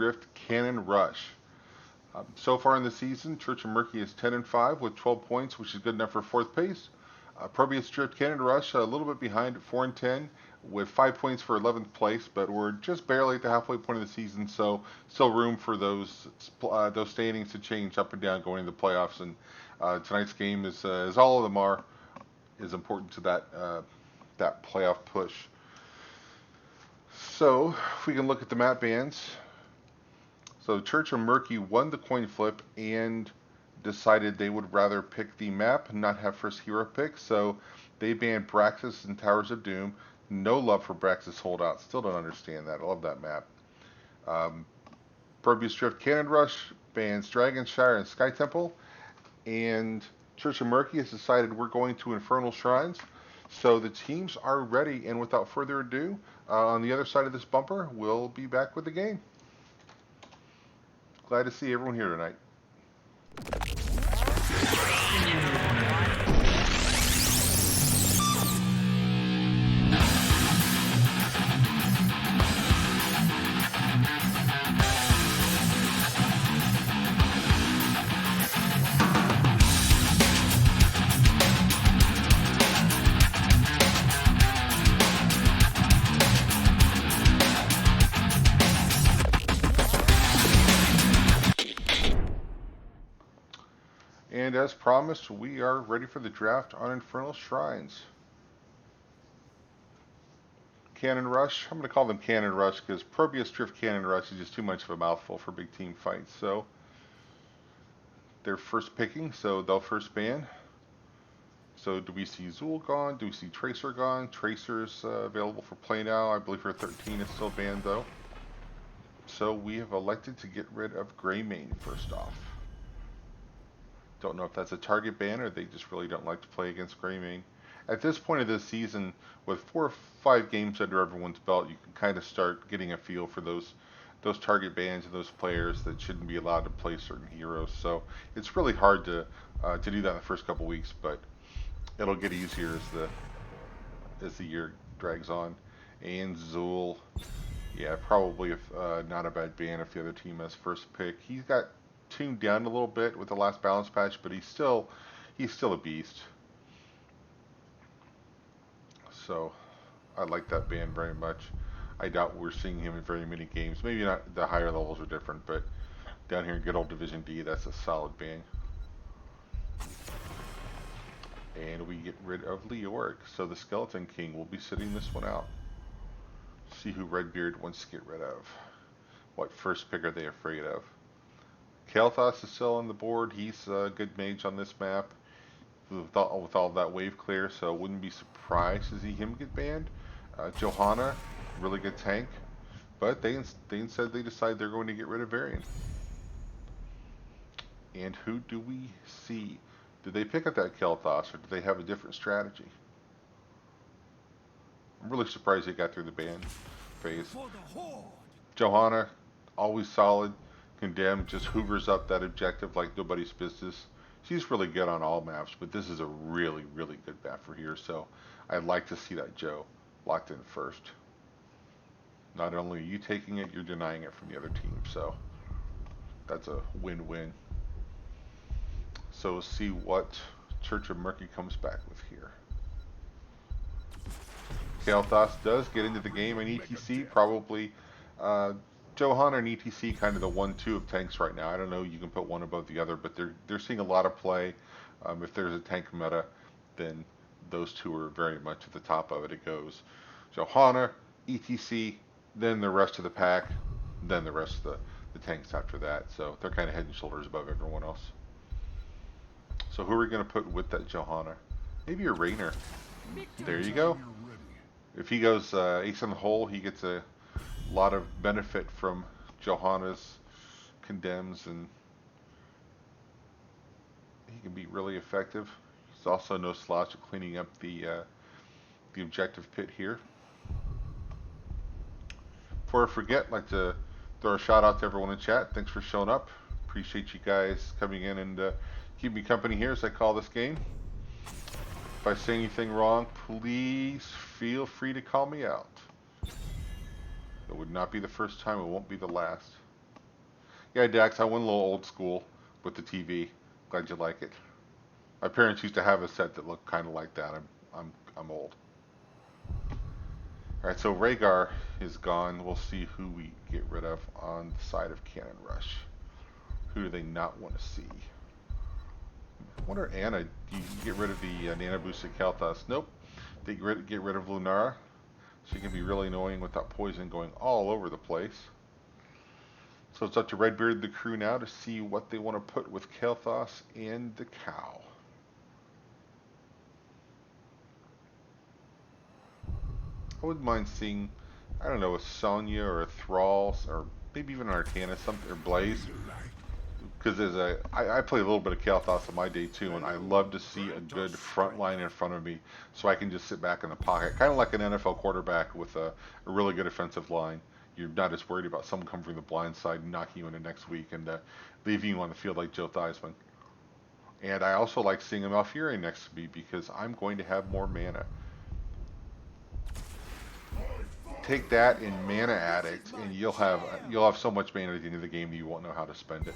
Drift Cannon Rush. So far in the season, Church of Murky is 10-5 with 12 points, which is good enough for fourth place. ProBUs Drift Cannon Rush a little bit behind at 4-10 with 5 points for 11th place, but we're just barely at the halfway point of the season, so still room for those standings to change up and down going into the playoffs. And tonight's game is, as all of them are, is important to that playoff push. So if we can look at the map bans. So Church of Murky won the coin flip and decided they would rather pick the map, not have first hero pick. So they banned Braxis and Towers of Doom. No love for Braxis Holdout. Still don't understand that. I love that map. ProBUs Drift Cannon Rush bans Dragonshire and Sky Temple. And Church of Murky has decided we're going to Infernal Shrines. So the teams are ready, and without further ado, on the other side of this bumper, we'll be back with the game. Glad to see everyone here tonight. And as promised, we are ready for the draft on Infernal Shrines. Cannon Rush. I'm going to call them Cannon Rush because ProBUs Drift Cannon Rush is just too much of a mouthful for big team fights. So they're first picking, so they'll first ban. So do we see Zool gone? Do we see Tracer gone? Tracer's available for play now. I believe her 13 is still banned though. So we have elected to get rid of Greymane first off. Don't know if that's a target ban or they just really don't like to play against Greymane. At this point of this season, with 4 or 5 games under everyone's belt, you can kind of start getting a feel for those target bans and those players that shouldn't be allowed to play certain heroes. So it's really hard to do that in the first couple weeks, but it'll get easier as the year drags on. And Zool, yeah, probably not a bad ban if the other team has first pick. He's got tuned down a little bit with the last balance patch, but he's still a beast. So I like that ban very much. I doubt we're seeing him in very many games. Maybe not, the higher levels are different, but down here in good old Division D, that's a solid ban. And we get rid of Leoric, so the Skeleton King will be sitting this one out. See who Redbeard wants to get rid of. What first pick are they afraid of? Kael'thas is still on the board. He's a good mage on this map with all that wave clear, so I wouldn't be surprised to see him get banned. Johanna, really good tank, but they instead decide they're going to get rid of Varian. And who do we see? Did they pick up that Kael'thas, or do they have a different strategy? I'm really surprised they got through the ban phase. Johanna, always solid. Condemned just hoovers up that objective like nobody's business. She's really good on all maps, but this is a really, really good map for here, so I'd like to see that Joe locked in first. Not only are you taking it, you're denying it from the other team, so that's a win-win. So we'll see what Church of Murky comes back with here. Kael'thas does get into the game in ETC, probably Johanna and ETC kind of the 1-2 of tanks right now. I don't know, you can put one above the other, but they're seeing a lot of play. If there's a tank meta, then those two are very much at the top of it. It goes Johanna, ETC, then the rest of the pack, then the rest of the tanks after that. So they're kind of head and shoulders above everyone else. So who are we going to put with that Johanna? Maybe a Raynor. There you go. If he goes ace in the hole, he gets a lot of benefit from Johanna's condemns, and he can be really effective. He's also no slouch at cleaning up the objective pit here. Before I forget, I'd like to throw a shout out to everyone in chat. Thanks for showing up. Appreciate you guys coming in and keeping me company here as I call this game. If I say anything wrong, please feel free to call me out. It would not be the first time, it won't be the last. Yeah, Dax, I went a little old school with the TV. Glad you like it. My parents used to have a set that looked kind of like that. I'm old. All right, so Rhaegar is gone. We'll see who we get rid of on the side of Cannon Rush. Who do they not want to see? I wonder, Anna, do you get rid of the Nano Boosted Kalthas? Nope. They get rid of Lunara. She can be really annoying with that poison going all over the place. So it's up to Redbeard, the crew now, to see what they want to put with Kalthas and the cow. I wouldn't mind seeing, I don't know, a Sonya or a Thrall, or maybe even an Arcana, something, or Blaze. Because I play a little bit of Kalthas on my day too, and I love to see a good front line in front of me so I can just sit back in the pocket. Kind of like an NFL quarterback with a really good offensive line. You're not as worried about someone coming from the blind side and knocking you into next week and leaving you on the field like Joe Theismann. And I also like seeing a Malfurion next to me because I'm going to have more mana. Take that in Mana Addict, and you'll have so much mana at the end of the game that you won't know how to spend it.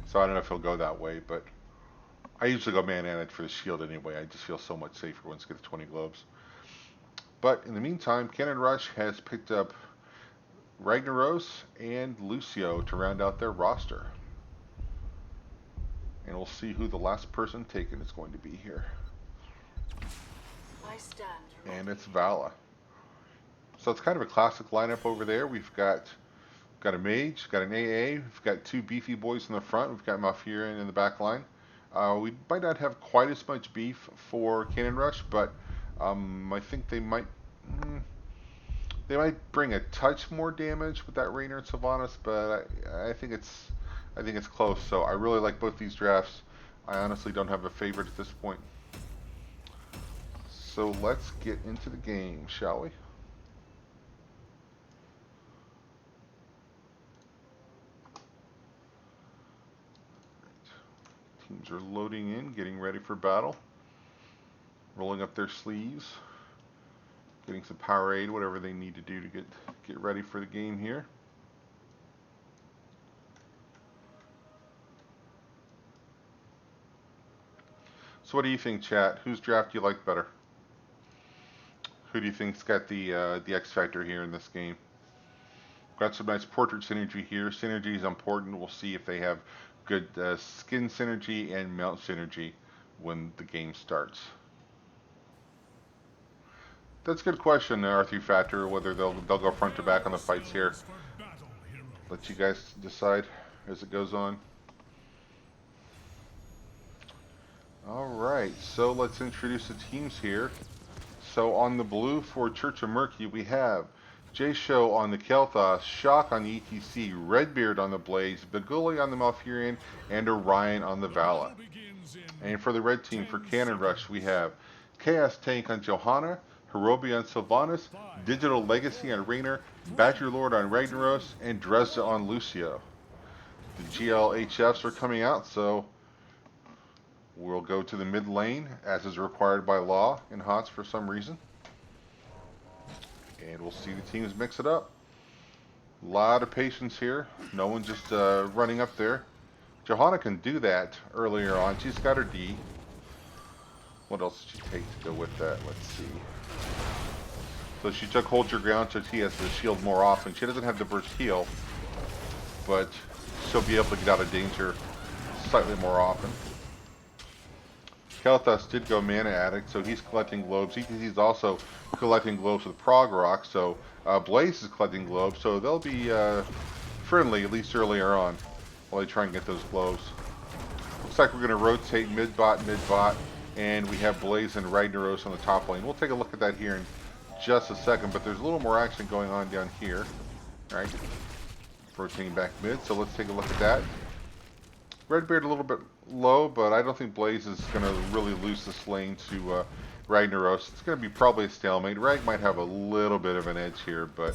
So I don't know if he'll go that way, but I usually go Mana Addict for the shield anyway. I just feel so much safer once I get to 20 globes. But in the meantime, Cannon Rush has picked up Ragnaros and Lucio to round out their roster. And we'll see who the last person taken is going to be here. And it's Vala. So it's kind of a classic lineup over there. We've got a mage, got an AA, we've got two beefy boys in the front, we've got Malfurion in the back line. We might not have quite as much beef for Cannon Rush, but I think they might bring a touch more damage with that Raynor and Sylvanas, but I think it's close. So I really like both these drafts. I honestly don't have a favorite at this point. So let's get into the game, shall we? Teams are loading in, getting ready for battle, rolling up their sleeves, getting some Powerade, whatever they need to do to get ready for the game here. So what do you think, chat? Whose draft do you like better? Who do you think's got the X factor here in this game? Got some nice portrait synergy here. Synergy is important. We'll see if they have good skin synergy and mount synergy when the game starts. That's a good question, R3 Factor, whether they'll go front to back on the fights here. Let you guys decide as it goes on. Alright, so let's introduce the teams here. So on the blue for Church of Murky, we have J-Show on the Kalthas, Shock on the ETC, Redbeard on the Blaze, Beguli on the Malfurion, and Orion on the Vala. And for the red team, for Cannon Rush, we have Chaos Tank on Johanna, Hirobi on Sylvanas, Digital Legacy on Raynor, Badger Lord on Ragnaros, and Dresda on Lucio. The GLHFs are coming out, so we'll go to the mid lane, as is required by law in HOTS for some reason. And we'll see the teams mix it up. A lot of patience here. No one just running up there. Johanna can do that earlier on. She's got her D. What else did she take to go with that? Let's see. So she took Hold Your Ground, so she has to shield more often. She doesn't have the burst heal, but she'll be able to get out of danger slightly more often. Kalthas did go Mana Addict, so he's collecting globes. He's also collecting globes with Prog Rock, so Blaze is collecting globes, so they'll be friendly, at least earlier on, while they try and get those globes. Looks like we're going to rotate mid-bot, and we have Blaze and Ragnaros on the top lane. We'll take a look at that here in just a second, but there's a little more action going on down here. All right, rotating back mid, so let's take a look at that. Redbeard a little bit low, but I don't think Blaze is going to really lose this lane to Ragnaros. It's going to be probably a stalemate. Rag might have a little bit of an edge here, but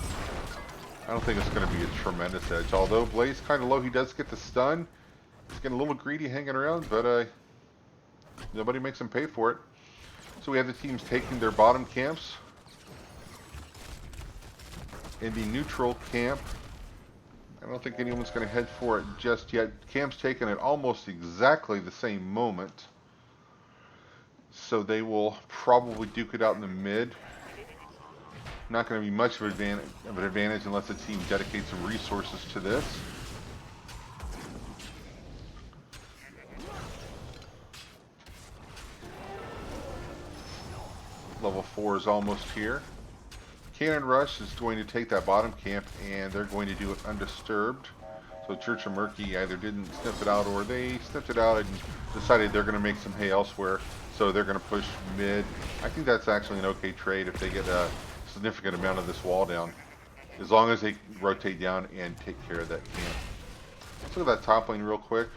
I don't think it's going to be a tremendous edge. Although Blaze kind of low, he does get the stun. He's getting a little greedy hanging around, but nobody makes him pay for it. So we have the teams taking their bottom camps. In the neutral camp, I don't think anyone's going to head for it just yet. Cam's taken at almost exactly the same moment. So they will probably duke it out in the mid. Not going to be much of an advantage unless the team dedicates some resources to this. Level 4 is almost here. Cannon Rush is going to take that bottom camp, and they're going to do it undisturbed. So Church of Murky either didn't sniff it out, or they sniffed it out and decided they're going to make some hay elsewhere. So they're going to push mid. I think that's actually an okay trade if they get a significant amount of this wall down, as long as they rotate down and take care of that camp. Let's look at that top lane real quick.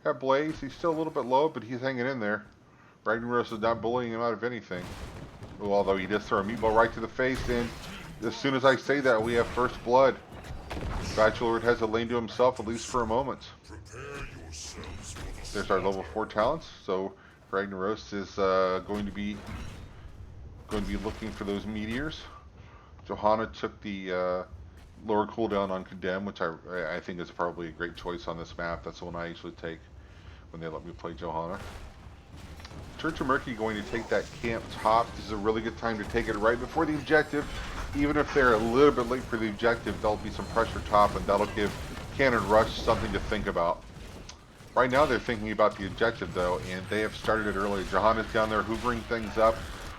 Got Blaze. He's still a little bit low, but he's hanging in there. Ragnaros is not bullying him out of anything. Well, although he does throw a meatball right to the face, and as soon as I say that, we have first blood. Bachelor has a lane to himself, at least for a moment. There's our level 4 talents. So Ragnaros is going to be looking for those meteors. Johanna took the lower cooldown on Condemn, which I think is probably a great choice on this map. That's the one I usually take when they let me play Johanna. Church of Murky going to take that camp top. This is a really good time to take it right before the objective. Even if they're a little bit late for the objective, there'll be some pressure top, and that'll give Cannon Rush something to think about. Right now they're thinking about the objective though, and they have started it early. Johanna's down there hoovering things up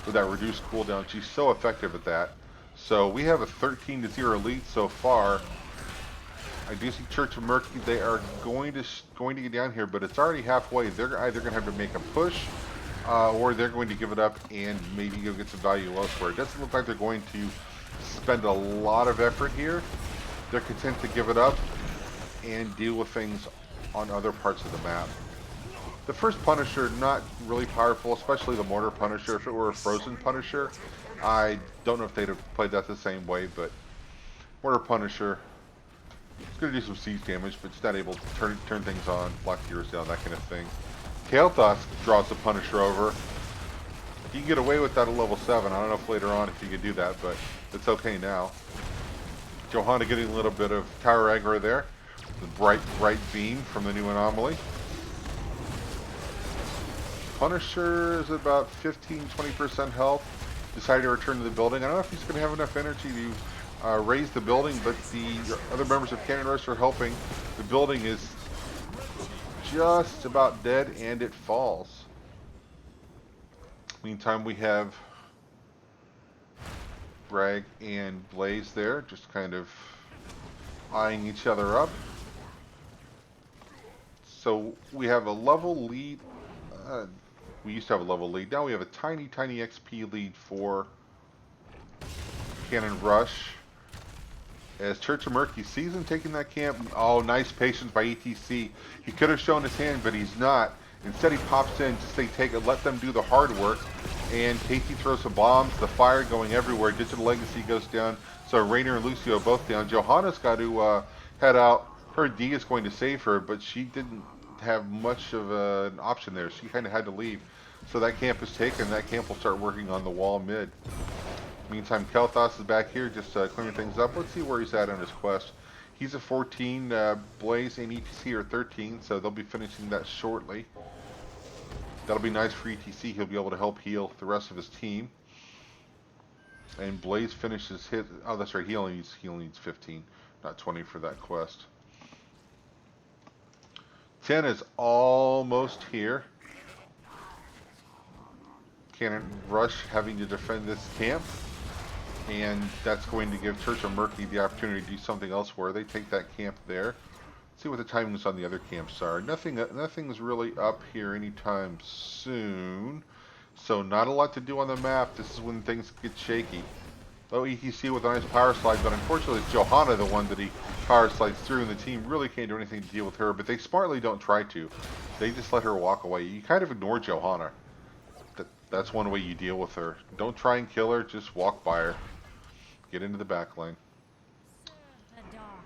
with that reduced cooldown. She's so effective at that. So we have a 13-0 lead so far. I do see Church of Murky. They are going to get down here, but it's already halfway. They're either going to have to make a push, or they're going to give it up and maybe go get some value elsewhere. It doesn't look like they're going to spend a lot of effort here. They're content to give it up and deal with things on other parts of the map. The first Punisher, not really powerful, especially the Mortar Punisher. If it were a Frozen Punisher, I don't know if they'd have played that the same way, but Mortar Punisher, it's going to do some siege damage, but it's not able to turn things on, block heroes down, that kind of thing. Kael'thas draws the Punisher over. You can get away with that at level 7. I don't know if later on if you could do that, but it's okay now. Johanna getting a little bit of tower aggro there. The bright beam from the new anomaly. Punisher is about 15-20% health. Decided to return to the building. I don't know if he's going to have enough energy to raise the building, but the other members of Cannon Rush are helping. The building is just about dead, and it falls. Meantime, we have Bragg and Blaze there, just kind of eyeing each other up. So we have a level lead. We used to have a level lead. Now we have a tiny XP lead for Cannon Rush. As Church of Murky sees him taking that camp. Oh, nice patience by ETC. He could have shown his hand, but he's not. Instead, he pops in to say, take it, let them do the hard work. And Casey throws some bombs, the fire going everywhere. Digital Legacy goes down. So Rainer and Lucio both down. Johanna's got to head out. Her D is going to save her, but she didn't have much of an option there. She kind of had to leave. So that camp is taken. That camp will start working on the wall mid. Meantime, Kael'thas is back here just clearing things up. Let's see where he's at on his quest. He's at 14. Blaze and ETC are 13, so they'll be finishing that shortly. That'll be nice for ETC. He'll be able to help heal the rest of his team. And Blaze finishes his... Oh, that's right. He only needs 15, not 20 for that quest. 10 is almost here. Cannon Rush having to defend this camp. And that's going to give Church of Murky the opportunity to do something elsewhere. They take that camp there. Let's see what the timings on the other camps are. Nothing's really up here anytime soon. So not a lot to do on the map. This is when things get shaky. Oh, ETC with a nice power slide, but unfortunately it's Johanna the one that he power slides through, and the team really can't do anything to deal with her, but they smartly don't try to. They just let her walk away. You kind of ignore Johanna. That's one way you deal with her. Don't try and kill her, just walk by her. Get into the back lane.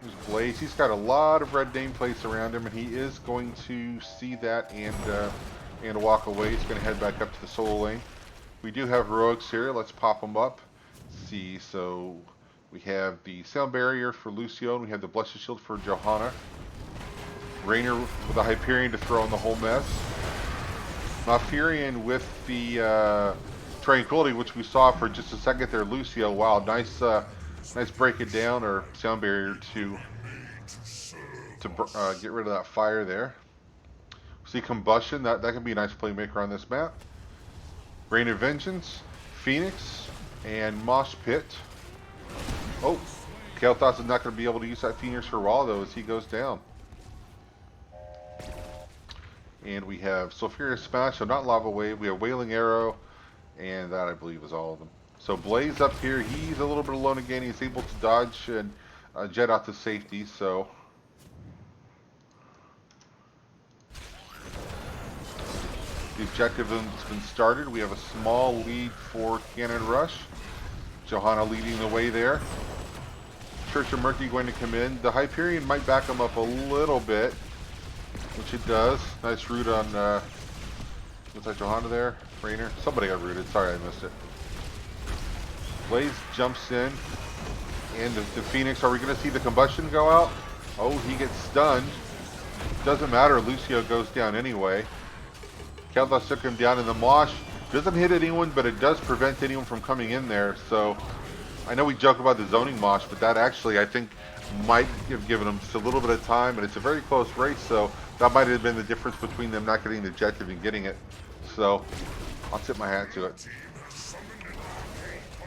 There's Blaze. He's got a lot of red nameplates around him, and he is going to see that and walk away. He's going to head back up to the solo lane. We do have heroics here. Let's pop them up. Let's see, so We have the Sound Barrier for Lucio, and we have the Blessed Shield for Johanna. Rainer with the Hyperion to throw in the whole mess. Malfurion with the Tranquility, which we saw for just a second there. Lucio, wow, nice break it down, or Sound Barrier to get rid of that fire there. See Combustion, that can be a nice playmaker on this map. Rain of Vengeance, Phoenix, and Mosh Pit. Oh, Kael'thas is not going to be able to use that Phoenix for a while, though, as he goes down. And we have Sulfurious Smash, so not Lava Wave. We have Wailing Arrow, and that, I believe, is all of them. So Blaze up here, he's a little bit alone again. He's able to dodge and jet out to safety, so... The objective has been started. We have a small lead for Cannon Rush. Johanna leading the way there. Church of Murky going to come in. The Hyperion might back him up a little bit, which it does. Nice root on, looks like Johanna there. Rainer. Somebody got rooted. Sorry I missed it. Blaze jumps in. And the Phoenix, are we going to see the Combustion go out? Oh, he gets stunned. Doesn't matter. Lucio goes down anyway. Kael'thas took him down in the Mosh. Doesn't hit anyone, but it does prevent anyone from coming in there. So, I know we joke about the zoning Mosh, but that actually, I think, might have given them just a little bit of time. And it's a very close race, so that might have been the difference between them not getting the objective and getting it. So, I'll tip my hat to it.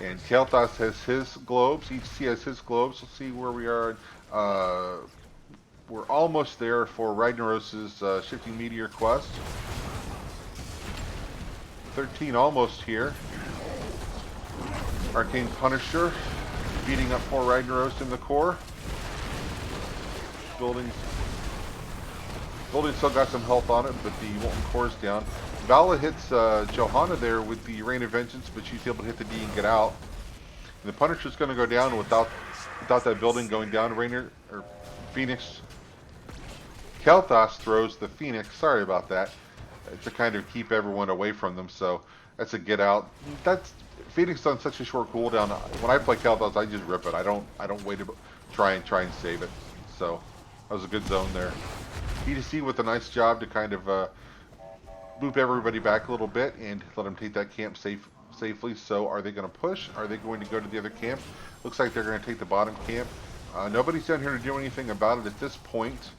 And Kael'thas has his globes. Each T has his globes. Let's see where we are. We're almost there for Ragnaros' Shifting Meteor quest. 13 almost here. Arcane Punisher beating up poor Ragnaros in the core. Building still got some health on it, but the Molten Core's down. Vala hits Johanna there with the Rain of Vengeance, but she's able to hit the D and get out. And the Punisher's going to go down without that building going down. Phoenix. Kael'thas throws the Phoenix. Sorry about that. To kind of keep everyone away from them, so that's a get out. That's Phoenix on such a short cooldown. When I play Kael'thas, I just rip it. I don't wait to try and save it. So that was a good zone there. EDC with a nice job to kind of boop everybody back a little bit and let them take that camp safely. So are they going to push? Are they going to go to the other camp? Looks like they're going to take the bottom camp. Nobody's down here to do anything about it at this point.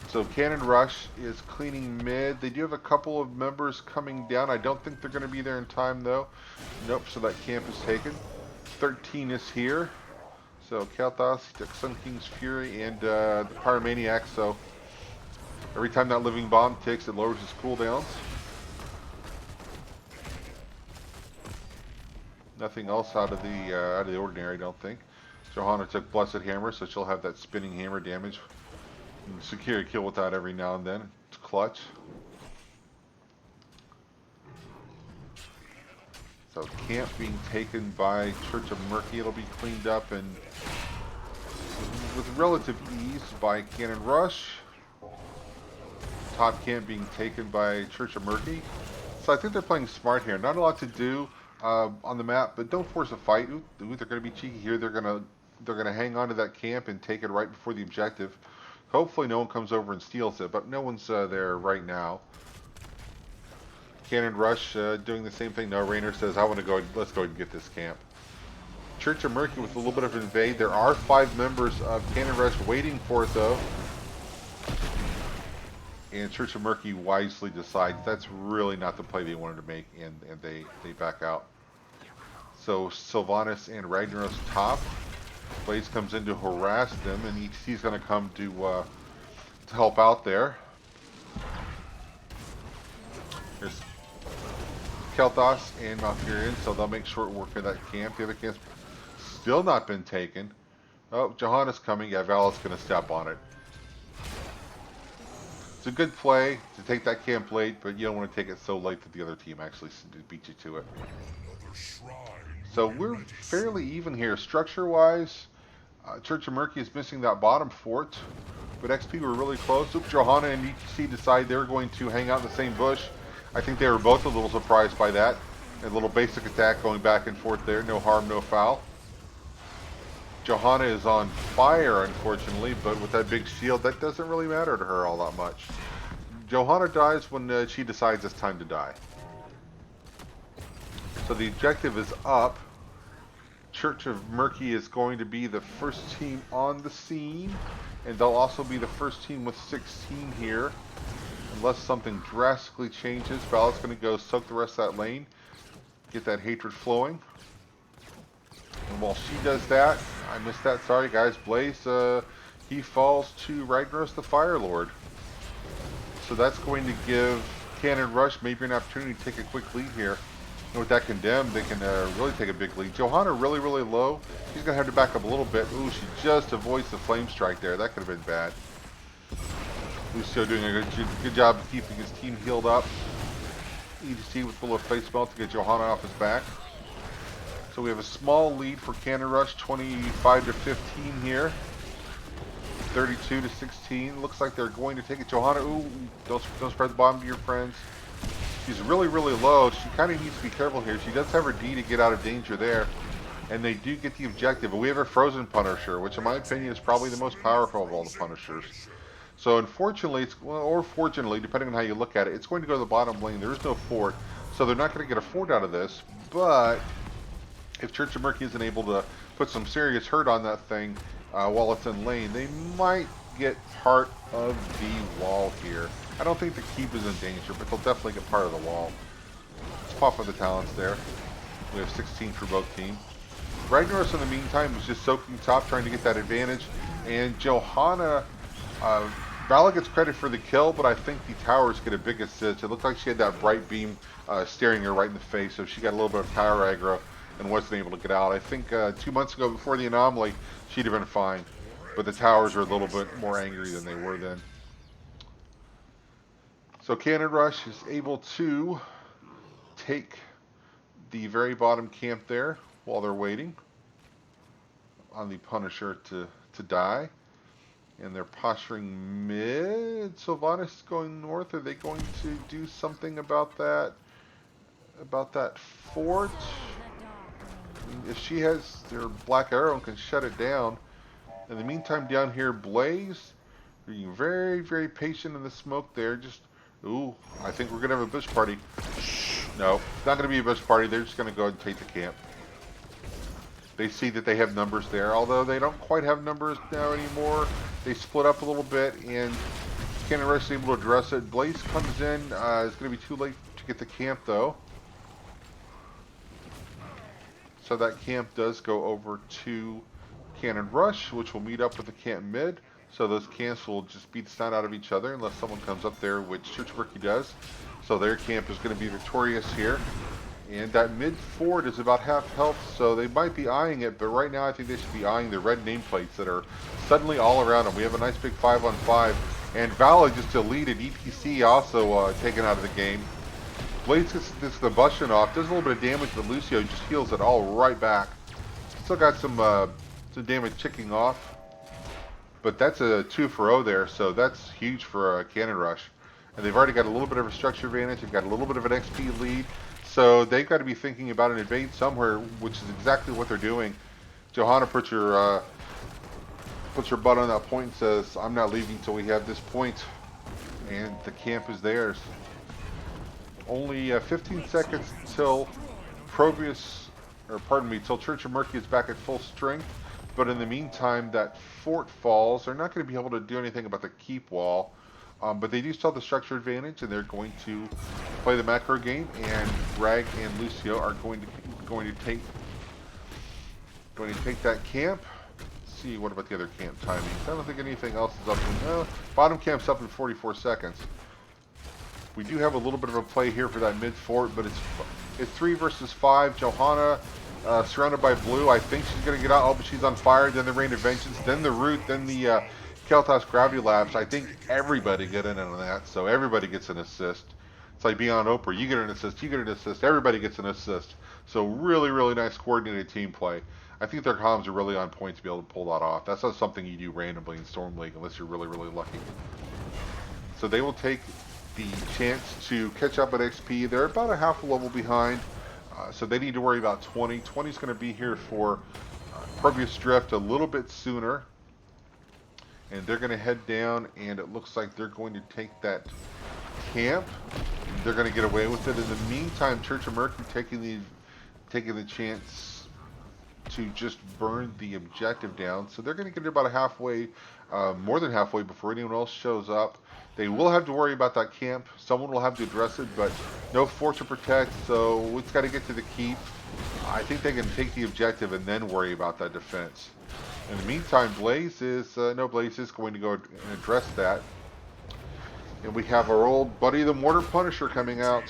So Cannon Rush is cleaning mid. They do have a couple of members coming down. I don't think they're going to be there in time, though. Nope, so that camp is taken. 13 is here. So Kael'thas, Sun King's Fury, and the Pyromaniac. So every time that Living Bomb ticks, it lowers his cooldowns. Nothing else out of the ordinary, I don't think. Johanna took Blessed Hammer, so she'll have that spinning hammer damage. Secure a kill with that every now and then. It's clutch. So camp being taken by Church of Murky. It'll be cleaned up and with relative ease by Cannon Rush. Top camp being taken by Church of Murky. So I think they're playing smart here. Not a lot to do on the map, but don't force a fight. Ooh, they're going to be cheeky here. They're going to hang on to that camp and take it right before the objective. Hopefully no one comes over and steals it, but no one's there right now. Cannon Rush doing the same thing. No, Rainer says, I want to go, let's go and get this camp. Church of Murky with a little bit of invade. There are 5 members of Cannon Rush waiting for it, though. And Church of Murky wisely decides that's really not the play they wanted to make, and they back out. So Sylvanas and Ragnaros top. Blaze comes in to harass them, and ETC's going to come to help out there. There's Kael'thas and Malfurion, so they'll make short work of that camp. The other camp's still not been taken. Oh, Johanna's coming. Yeah, Vala's going to step on it. It's a good play to take that camp late, but you don't want to take it so late that the other team actually beat you to it. So we're fairly even here. Structure-wise, Church of Murky is missing that bottom fort, but XP were really close. Oops, Johanna and ETC decide they're going to hang out in the same bush. I think they were both a little surprised by that. A little basic attack going back and forth there. No harm, no foul. Johanna is on fire, unfortunately, but with that big shield, that doesn't really matter to her all that much. Johanna dies when she decides it's time to die. So the objective is up. Church of Murky is going to be the first team on the scene, and they'll also be the first team with 16 here, unless something drastically changes. Val's going to go soak the rest of that lane, get that hatred flowing. And while she does that, I missed that, sorry guys, Blaze, he falls to Ragnaros the Fire Lord. So that's going to give Cannon Rush maybe an opportunity to take a quick lead here. And with that condemn, they can really take a big lead. Johanna really, really low. She's going to have to back up a little bit. Ooh, she just avoids the flame strike there. That could have been bad. Lucio doing a good job of keeping his team healed up. EDC with a little face melt to get Johanna off his back. So we have a small lead for Cannon Rush, 25 to 15 here. 32 to 16. Looks like they're going to take it. Johanna, ooh, don't spread the bomb to your friends. She's really, really low. She kind of needs to be careful here. She does have her D to get out of danger there. And they do get the objective. But we have a Frozen Punisher, which in my opinion is probably the most powerful of all the Punishers. So unfortunately, or fortunately, depending on how you look at it, it's going to go to the bottom lane. There is no fort. So they're not going to get a fort out of this. But if Church of Murky isn't able to put some serious hurt on that thing while it's in lane, they might get part of the wall here. I don't think the keep is in danger, but they'll definitely get part of the wall. Let's pop on the talents there. We have 16 for both teams. Ragnaros in the meantime was just soaking top, trying to get that advantage. And Johanna, Vala gets credit for the kill, but I think the towers get a big assist. It looked like she had that bright beam staring her right in the face, so she got a little bit of tower aggro and wasn't able to get out. I think 2 months ago, before the anomaly, she'd have been fine. But the towers are a little bit more angry than they were then. So Cannon Rush is able to take the very bottom camp there while they're waiting on the Punisher to die. And they're posturing mid. Sylvanas is going north. Are they going to do something about that? About that fort? I mean, if she has their black arrow and can shut it down. In the meantime, down here, Blaze being very, very patient in the smoke there. Just, ooh, I think we're gonna have a bush party. No, it's not gonna be a bush party. They're just gonna go ahead and take the camp. They see that they have numbers there, although they don't quite have numbers now anymore. They split up a little bit, and Cannon Rush is able to address it. Blaze comes in. It's going to be too late to get the camp, though. So that camp does go over to Cannon Rush, which will meet up with the camp mid. So those camps will just beat the snot out of each other unless someone comes up there, which Church of Murky does. So their camp is going to be victorious here. And that mid fort is about half health, so they might be eyeing it, but right now I think they should be eyeing the red nameplates that are suddenly all around them. We have a nice big 5-on-5, and Vala just deleted. EPC also taken out of the game. Blaze gets this combustion off, does a little bit of damage, but Lucio just heals it all right back. Still got some damage ticking off, but that's a 2-for-0 there, so that's huge for Cannon Rush. And they've already got a little bit of a structure advantage, they've got a little bit of an XP lead. So they've got to be thinking about an invade somewhere, which is exactly what they're doing. Johanna puts her butt on that point and says, "I'm not leaving until we have this point," and the camp is theirs. Only 15 seconds till ProBUs, or pardon me, till Church of Murky is back at full strength. But in the meantime, that fort falls. They're not going to be able to do anything about the keep wall. But they do still have the structure advantage, and they're going to play the macro game. And Rag and Lucio are going to take that camp. Let's see, what about the other camp timings? I don't think anything else is up. Bottom camp's up in 44 seconds. We do have a little bit of a play here for that mid fort, but it's 3 versus 5. Johanna surrounded by blue. I think she's going to get out. Oh, but she's on fire. Then the Rain of Vengeance. Then the Root. Then the Kel'Thas Gravity Lapse. I think everybody get in on that, so everybody gets an assist. It's like being on Oprah. You get an assist, you get an assist, everybody gets an assist. So really, really nice coordinated team play. I think their comms are really on point to be able to pull that off. That's not something you do randomly in Storm League unless you're really, really lucky. So they will take the chance to catch up at XP. They're about a half a level behind, so they need to worry about 20. 20 is going to be here for ProBUs drift a little bit sooner, and they're going to head down, and it looks like they're going to take that camp. They're going to get away with it. In the meantime, Church of Murky taking the chance to just burn the objective down. So they're going to get about halfway, more than halfway before anyone else shows up. They will have to worry about that camp. Someone will have to address it, but no fort to protect, so it's got to get to the keep. I think they can take the objective and then worry about that defense. In the meantime, Blaze is going to go and address that. And we have our old buddy, the Mortar Punisher, coming out.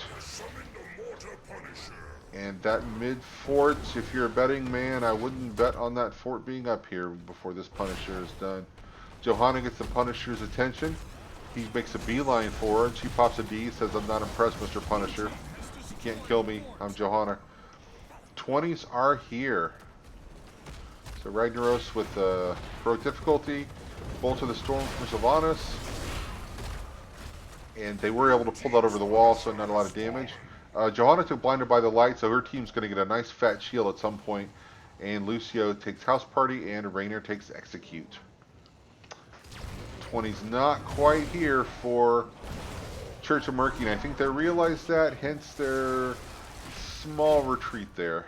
And that mid fort, if you're a betting man, I wouldn't bet on that fort being up here before this Punisher is done. Johanna gets the Punisher's attention. He makes a beeline for her, and she pops a D, says, "I'm not impressed, Mr. Punisher. You can't kill me. I'm Johanna." 20s are here. So Ragnaros with pro difficulty, Bolt of the Storm from Sylvanas. And they were able to pull that over the wall, so not a lot of damage. Johanna took Blinded by the Light, so her team's going to get a nice fat shield at some point. And Lucio takes House Party, and Rainer takes Execute. 20's not quite here for Church of Murky, and I think they realize that, hence their small retreat there.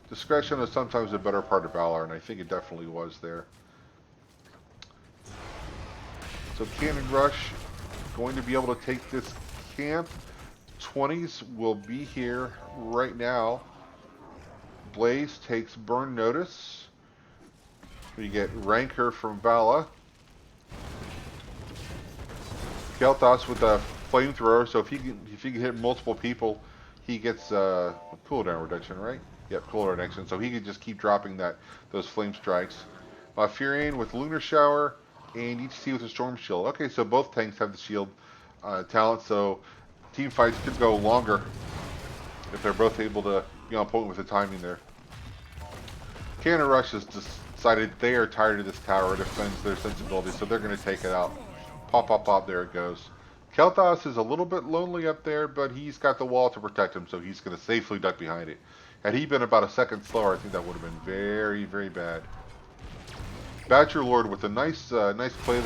Discretion is sometimes a better part of Valor, and I think it definitely was there. So Cannon Rush going to be able to take this camp. 20s will be here right now. Blaze takes Burn Notice. We get Rancor from Vala. Kel'Thas with a flamethrower, so if he can hit multiple people, he gets cooldown reduction, right? Yep, cooldown reduction. So he can just keep dropping those flame strikes. Furion with Lunar Shower, and ETC with a Storm Shield. Okay, so both tanks have the shield talent, so team fights could go longer if they're both able to be on point with the timing there. Cannon Rush has decided they are tired of this tower. It offends their sensibilities, so they're going to take it out. Pop, pop, pop, there it goes. Kel'Thas is a little bit lonely up there, but he's got the wall to protect him, so he's going to safely duck behind it. Had he been about a second slower, I think that would have been very, very bad. Badger Lord with a nice play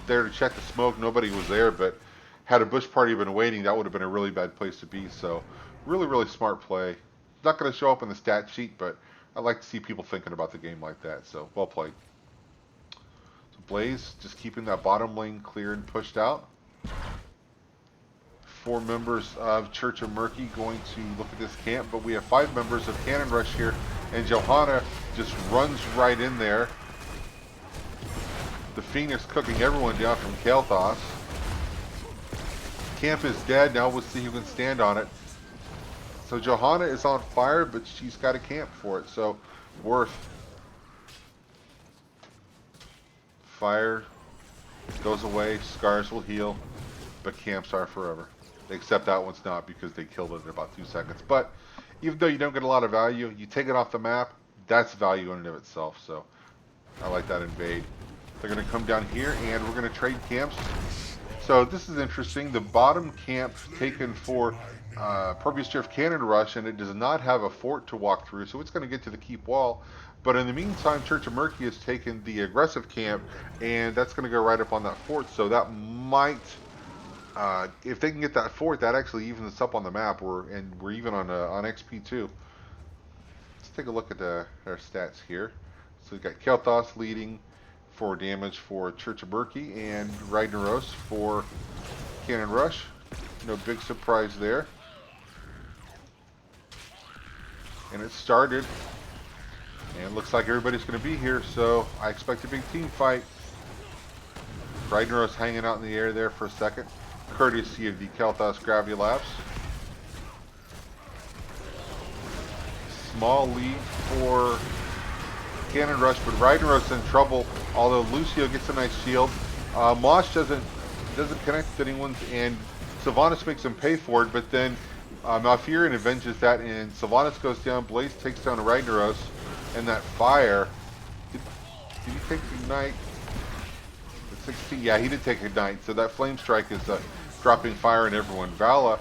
there to check the smoke. Nobody was there, but had a bush party been waiting, that would have been a really bad place to be. So really, really smart play. Not going to show up in the stat sheet, but I like to see people thinking about the game like that. So well played. So Blaze just keeping that bottom lane clear and pushed out. 4 members of Church of Murky going to look at this camp, but we have 5 members of Cannon Rush here, and Johanna just runs right in there. The Phoenix cooking everyone down from Kel'Thas. Camp is dead. Now we'll see who can stand on it. So Johanna is on fire, but she's got a camp for it. So Worth. Fire goes away. Scars will heal, but camps are forever. Except that one's not, because they killed it in about 2 seconds. But even though you don't get a lot of value, you take it off the map, that's value in and of itself. So I like that invade. They're going to come down here, and we're going to trade camps. So this is interesting. The bottom camp taken for ProBUs Drift Cannon Rush, and it does not have a fort to walk through, so it's going to get to the keep wall. But in the meantime, Church of Murky has taken the aggressive camp, and that's going to go right up on that fort. So that might, if they can get that fort, that actually evens us up on the map. We're even on XP2. Let's take a look at our stats here. So we've got Kel'Thas leading for damage for Church of Murky, and Ragnaros for Cannon Rush. No big surprise there. And it started, and it looks like everybody's going to be here, so I expect a big team fight. Ragnaros hanging out in the air there for a second, courtesy of the Kel'Thas Gravity Lapse. Small lead for Cannon Rush, but Ragnaros in trouble, although Lucio gets a nice shield. Mosh doesn't connect to anyone's, and Sylvanas makes him pay for it, but then Malfurion avenges that, and Sylvanas goes down. Blaze takes down Ragnaros, and that fire. Did he take Ignite? 16? Yeah, he did take Ignite, so that Flame Strike is dropping fire on everyone. Vala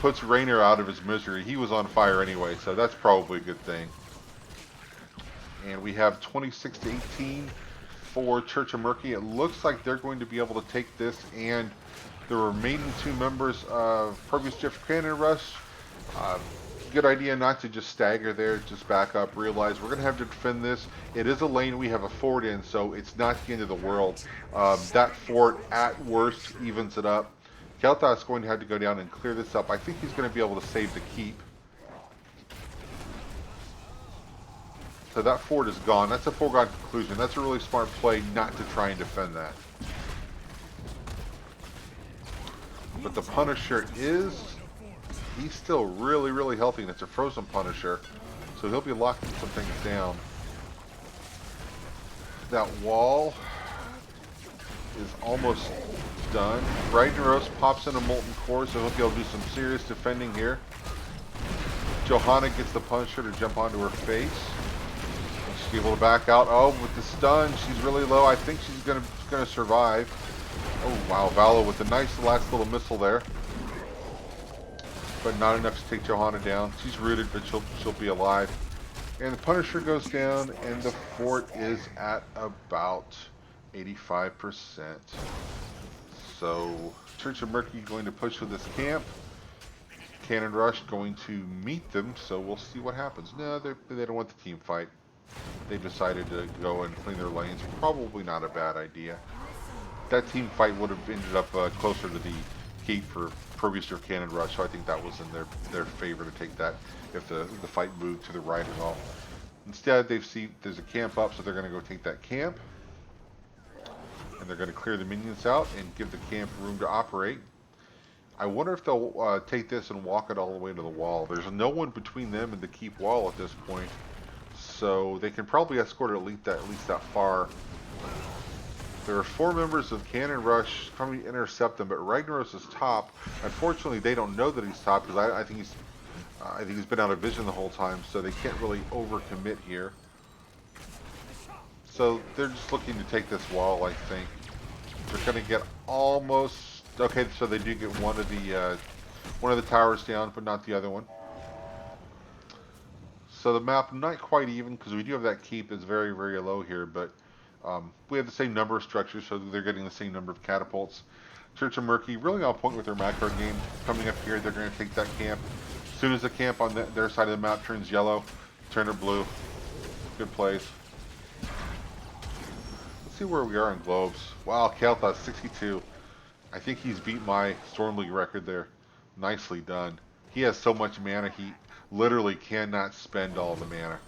puts Rainer out of his misery. He was on fire anyway, so that's probably a good thing. And we have 26 to 18 for Church of Murky. It looks like they're going to be able to take this, and the remaining two members of ProBUs Drift Cannon Rush, good idea not to just stagger there, just back up, realize we're going to have to defend this. It is a lane we have a fort in, so it's not the end of the world. That fort, at worst, evens it up. Kel'Thas is going to have to go down and clear this up. I think he's going to be able to save the keep. So that fort is gone. That's a foregone conclusion. That's a really smart play not to try and defend that. But the Punisher he's still really, really healthy, and it's a frozen Punisher. So he'll be locking some things down. That wall is almost done. Ragnaros pops in a Molten Core, so he'll be able to do some serious defending here. Johanna gets the Punisher to jump onto her face. She's able to back out. Oh, with the stun, she's really low. I think she's gonna survive. Oh wow, Vala with a nice last little missile there, but not enough to take Johanna down. She's rooted, but she'll be alive. And the Punisher goes down, and the fort is at about 85%. So Church of Murky going to push with this camp. Cannon Rush going to meet them, so we'll see what happens. No, they don't want the team fight. They decided to go and clean their lanes. Probably not a bad idea. That team fight would have ended up closer to the keep for ProBUs Drift Cannon Rush, so I think that was in their favor to take that if the fight moved to the right at all. Instead, they see there's a camp up, so they're going to go take that camp. And they're going to clear the minions out and give the camp room to operate. I wonder if they'll take this and walk it all the way to the wall. There's no one between them and the keep wall at this point, so they can probably escort it at least that far. There are 4 members of Cannon Rush coming to intercept them, but Ragnaros is top. Unfortunately, they don't know that he's top because I think he's been out of vision the whole time, so they can't really overcommit here. So they're just looking to take this wall, I think. They're going to get almost okay. So they do get one of the towers down, but not the other one. So the map not quite even because we do have that keep is very, very low here, but we have the same number of structures, so they're getting the same number of catapults. Church of Murky really on point with their macro game. Coming up here, they're going to take that camp. As soon as the camp on their side of the map turns yellow, turn it blue. Good plays. Let's see where we are in globes. Wow, Kel'Thas 62. I think he's beat my Storm League record there. Nicely done. He has so much mana, he literally cannot spend all the mana.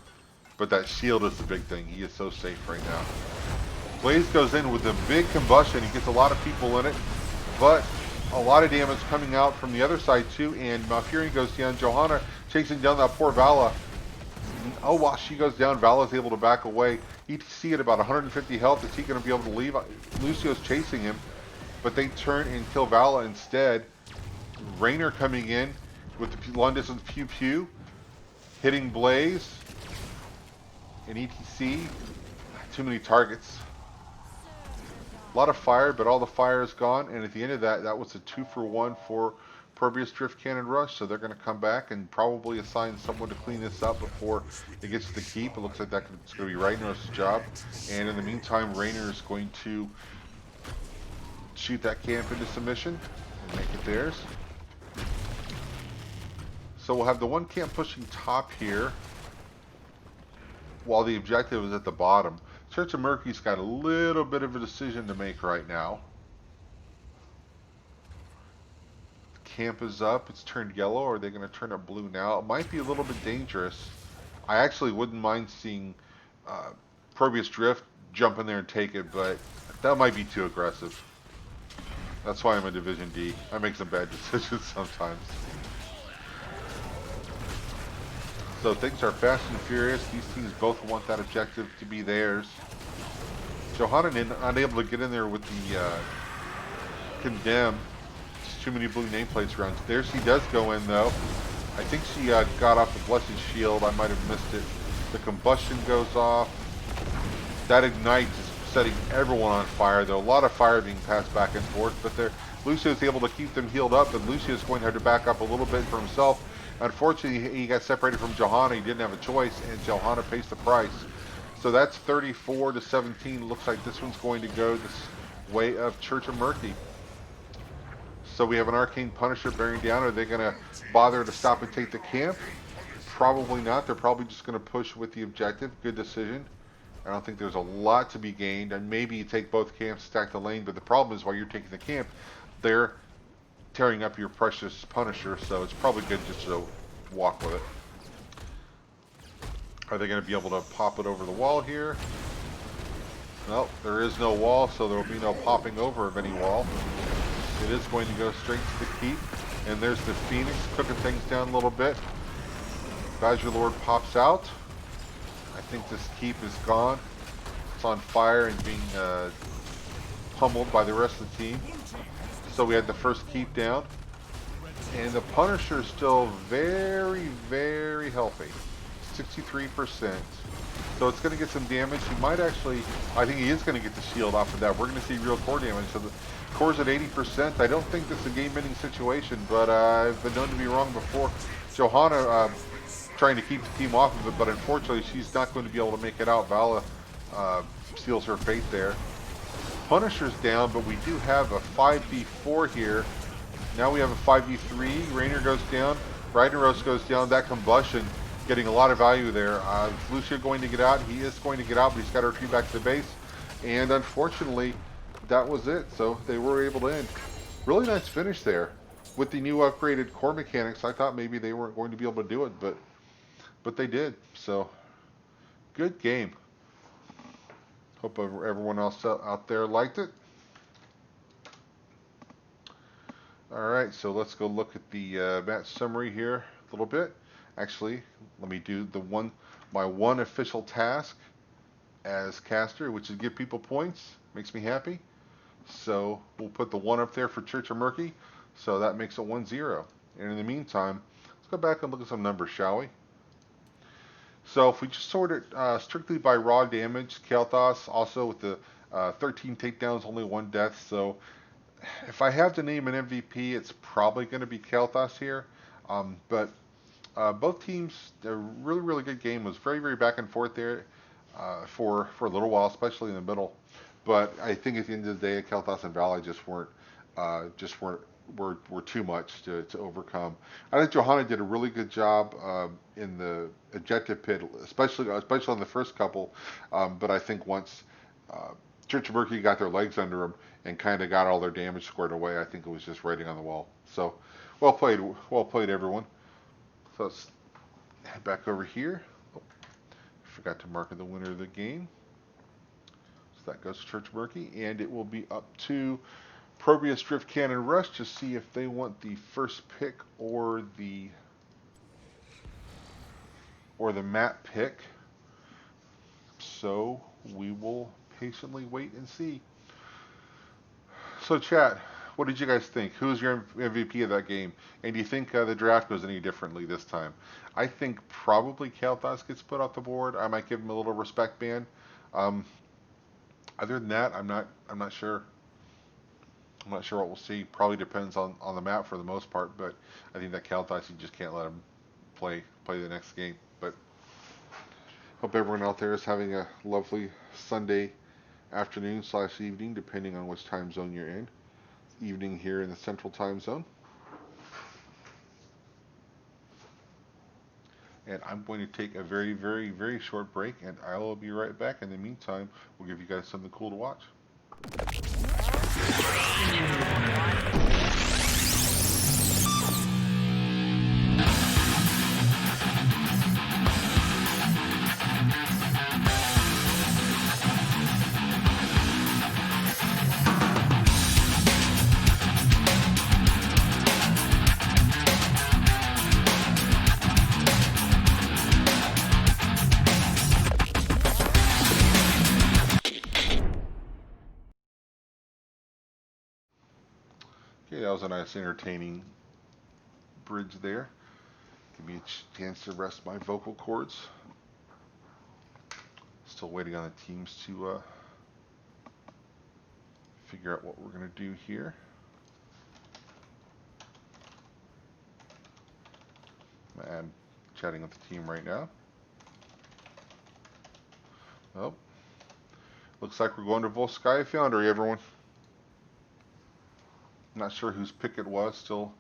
But that shield is the big thing. He is so safe right now. Blaze goes in with a big combustion. He gets a lot of people in it, but a lot of damage coming out from the other side too. And Malfurion goes down. Johanna chasing down that poor Vala. Oh, while she goes down, Vala's able to back away. ETC at about 150 health. Is he going to be able to leave? Lucio's chasing him, but they turn and kill Vala instead. Raynor coming in with the long distance pew pew, hitting Blaze. And ETC, too many targets. A lot of fire, but all the fire is gone. And at the end of that, that was a 2-for-1 for ProBUs Drift Cannon Rush. So they're going to come back and probably assign someone to clean this up before it gets to the keep. It looks like that's going to be Ragnaros' job. And in the meantime, Raynor is going to shoot that camp into submission and make it theirs. So we'll have the one camp pushing top here, while the objective is at the bottom. Church of Murky's got a little bit of a decision to make right now. Camp is up. It's turned yellow. Or are they going to turn it blue now? It might be a little bit dangerous. I actually wouldn't mind seeing ProBUs Drift jump in there and take it, but that might be too aggressive. That's why I'm in Division D. I make some bad decisions sometimes. So things are fast and furious. These teams both want that objective to be theirs. Johanna unable to get in there with the condemn. Just too many blue nameplates around. There she does go in though. I think she got off the Blessed Shield. I might have missed it. The combustion goes off. That ignite is setting everyone on fire though. A lot of fire being passed back and forth, but Lucio's able to keep them healed up, and Lucio's going to have to back up a little bit for himself. Unfortunately, he got separated from Johanna. He didn't have a choice, and Johanna pays the price. So that's 34 to 17. Looks like this one's going to go this way of Church of Murky. So we have an Arcane Punisher bearing down. Are they going to bother to stop and take the camp? Probably not. They're probably just going to push with the objective. Good decision. I don't think there's a lot to be gained. And maybe you take both camps, stack the lane. But the problem is while you're taking the camp, they're tearing up your precious Punisher. So it's probably good just to walk with it. Are they going to be able to pop it over the wall here? No, there is no wall, so there will be no popping over of any wall. It is going to go straight to the keep. And there's the Phoenix cooking things down a little bit. Badger Lord pops out. I think this keep is gone. It's on fire and being pummeled by the rest of the team. So we had the first keep down. And the Punisher is still very, very healthy. 63%. So it's going to get some damage. He might actually, I think he is going to get the shield off of that. We're going to see real core damage. So the core's at 80%. I don't think this is a game-ending situation, but I've been known to be wrong before. Johanna trying to keep the team off of it, but unfortunately she's not going to be able to make it out. Vala seals her fate there. Punisher's down, but we do have a 5v4 here. Now we have a 5v3. Rainier goes down. Ragnaros goes down. That combustion getting a lot of value there. Lucia going to get out. He is going to get out, but he's got to retreat back to the base. And unfortunately, that was it. So they were able to end. Really nice finish there. With the new upgraded core mechanics, I thought maybe they weren't going to be able to do it, but they did. So good game. Hope everyone else out there liked it. All right, so let's go look at the match summary here a little bit. Actually, let me do my one official task as caster, which is give people points. Makes me happy. So we'll put the 1 up there for Church of Murky. So that makes it 1-0. And in the meantime, let's go back and look at some numbers, shall we? So if we just sort it strictly by raw damage, Kael'thas also with the 13 takedowns, only 1 death. So if I have to name an MVP, it's probably going to be Kael'thas here. But both teams, a really, really good game. It was very, very back and forth there for a little while, especially in the middle. But I think at the end of the day, Kael'thas and Valley just weren't were too much to overcome. I think Johanna did a really good job in the objective pit, especially on the first couple. But I think once Church of Murky got their legs under them and kind of got all their damage squared away, I think it was just writing on the wall. So well played, everyone. So let's head back over here. Oh, forgot to mark the winner of the game. So that goes to Church of Murky, and it will be up to ProBUs Drift Cannon Rush to see if they want the first pick or the map pick. So we will patiently wait and see. So chat, what did you guys think? Who's your MVP of that game? And do you think the draft goes any differently this time? I think probably Kael'thas gets put off the board. I might give him a little respect ban. Other than that, I'm not sure. I'm not sure what we'll see. Probably depends on the map for the most part, but I think that Kael'thas, you just can't let him play the next game. But hope everyone out there is having a lovely Sunday afternoon / evening, depending on which time zone you're in. Evening here in the Central Time Zone. And I'm going to take a very, very, very short break, and I will be right back. In the meantime, we'll give you guys something cool to watch. Okay, that was a nice, entertaining bridge there. Give me a chance to rest my vocal cords. Still waiting on the teams to figure out what we're going to do here. I'm chatting with the team right now. Oh, looks like we're going to Volskaya Foundry, everyone. Not sure whose pick it was. Still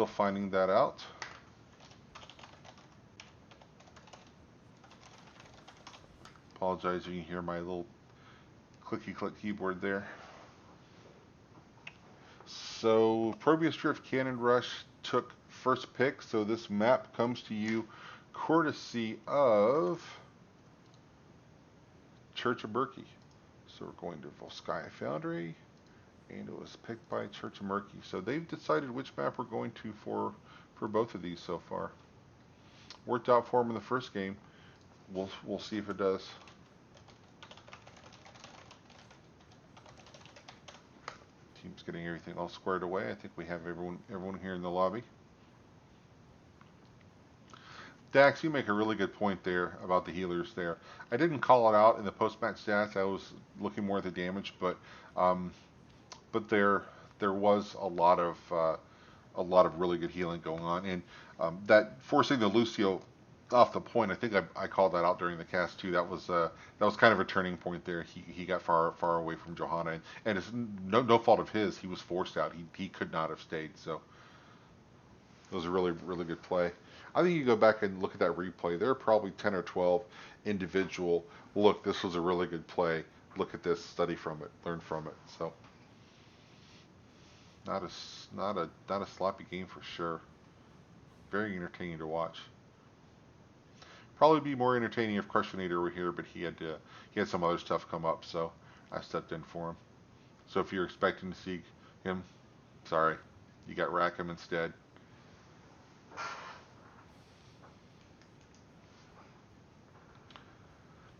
finding that out. Apologize if you can hear my little clicky click keyboard there. So ProBUs Drift Cannon Rush took first pick. So this map comes to you courtesy of Church of Murky. So we're going to Volskaya Foundry, and it was picked by Church of Murky. So they've decided which map we're going to for both of these so far. Worked out for them in the first game. We'll see if it does. Team's getting everything all squared away. I think we have everyone here in the lobby. Dax, you make a really good point there about the healers there. I didn't call it out in the post-match stats. I was looking more at the damage, but there was a lot of really good healing going on, and that forcing the Lucio off the point. I think I called that out during the cast too. That was kind of a turning point there. He got far away from Johanna, and it's no fault of his. He was forced out. He could not have stayed. So it was a really good play. I think you go back and look at that replay. There are probably 10 or 12 individual. Look, this was a really good play. Look at this. Study from it. Learn from it. So not a sloppy game for sure. Very entertaining to watch. Probably be more entertaining if Crushinator were here, but he had some other stuff come up, so I stepped in for him. So if you're expecting to see him, sorry, you got Rackham instead.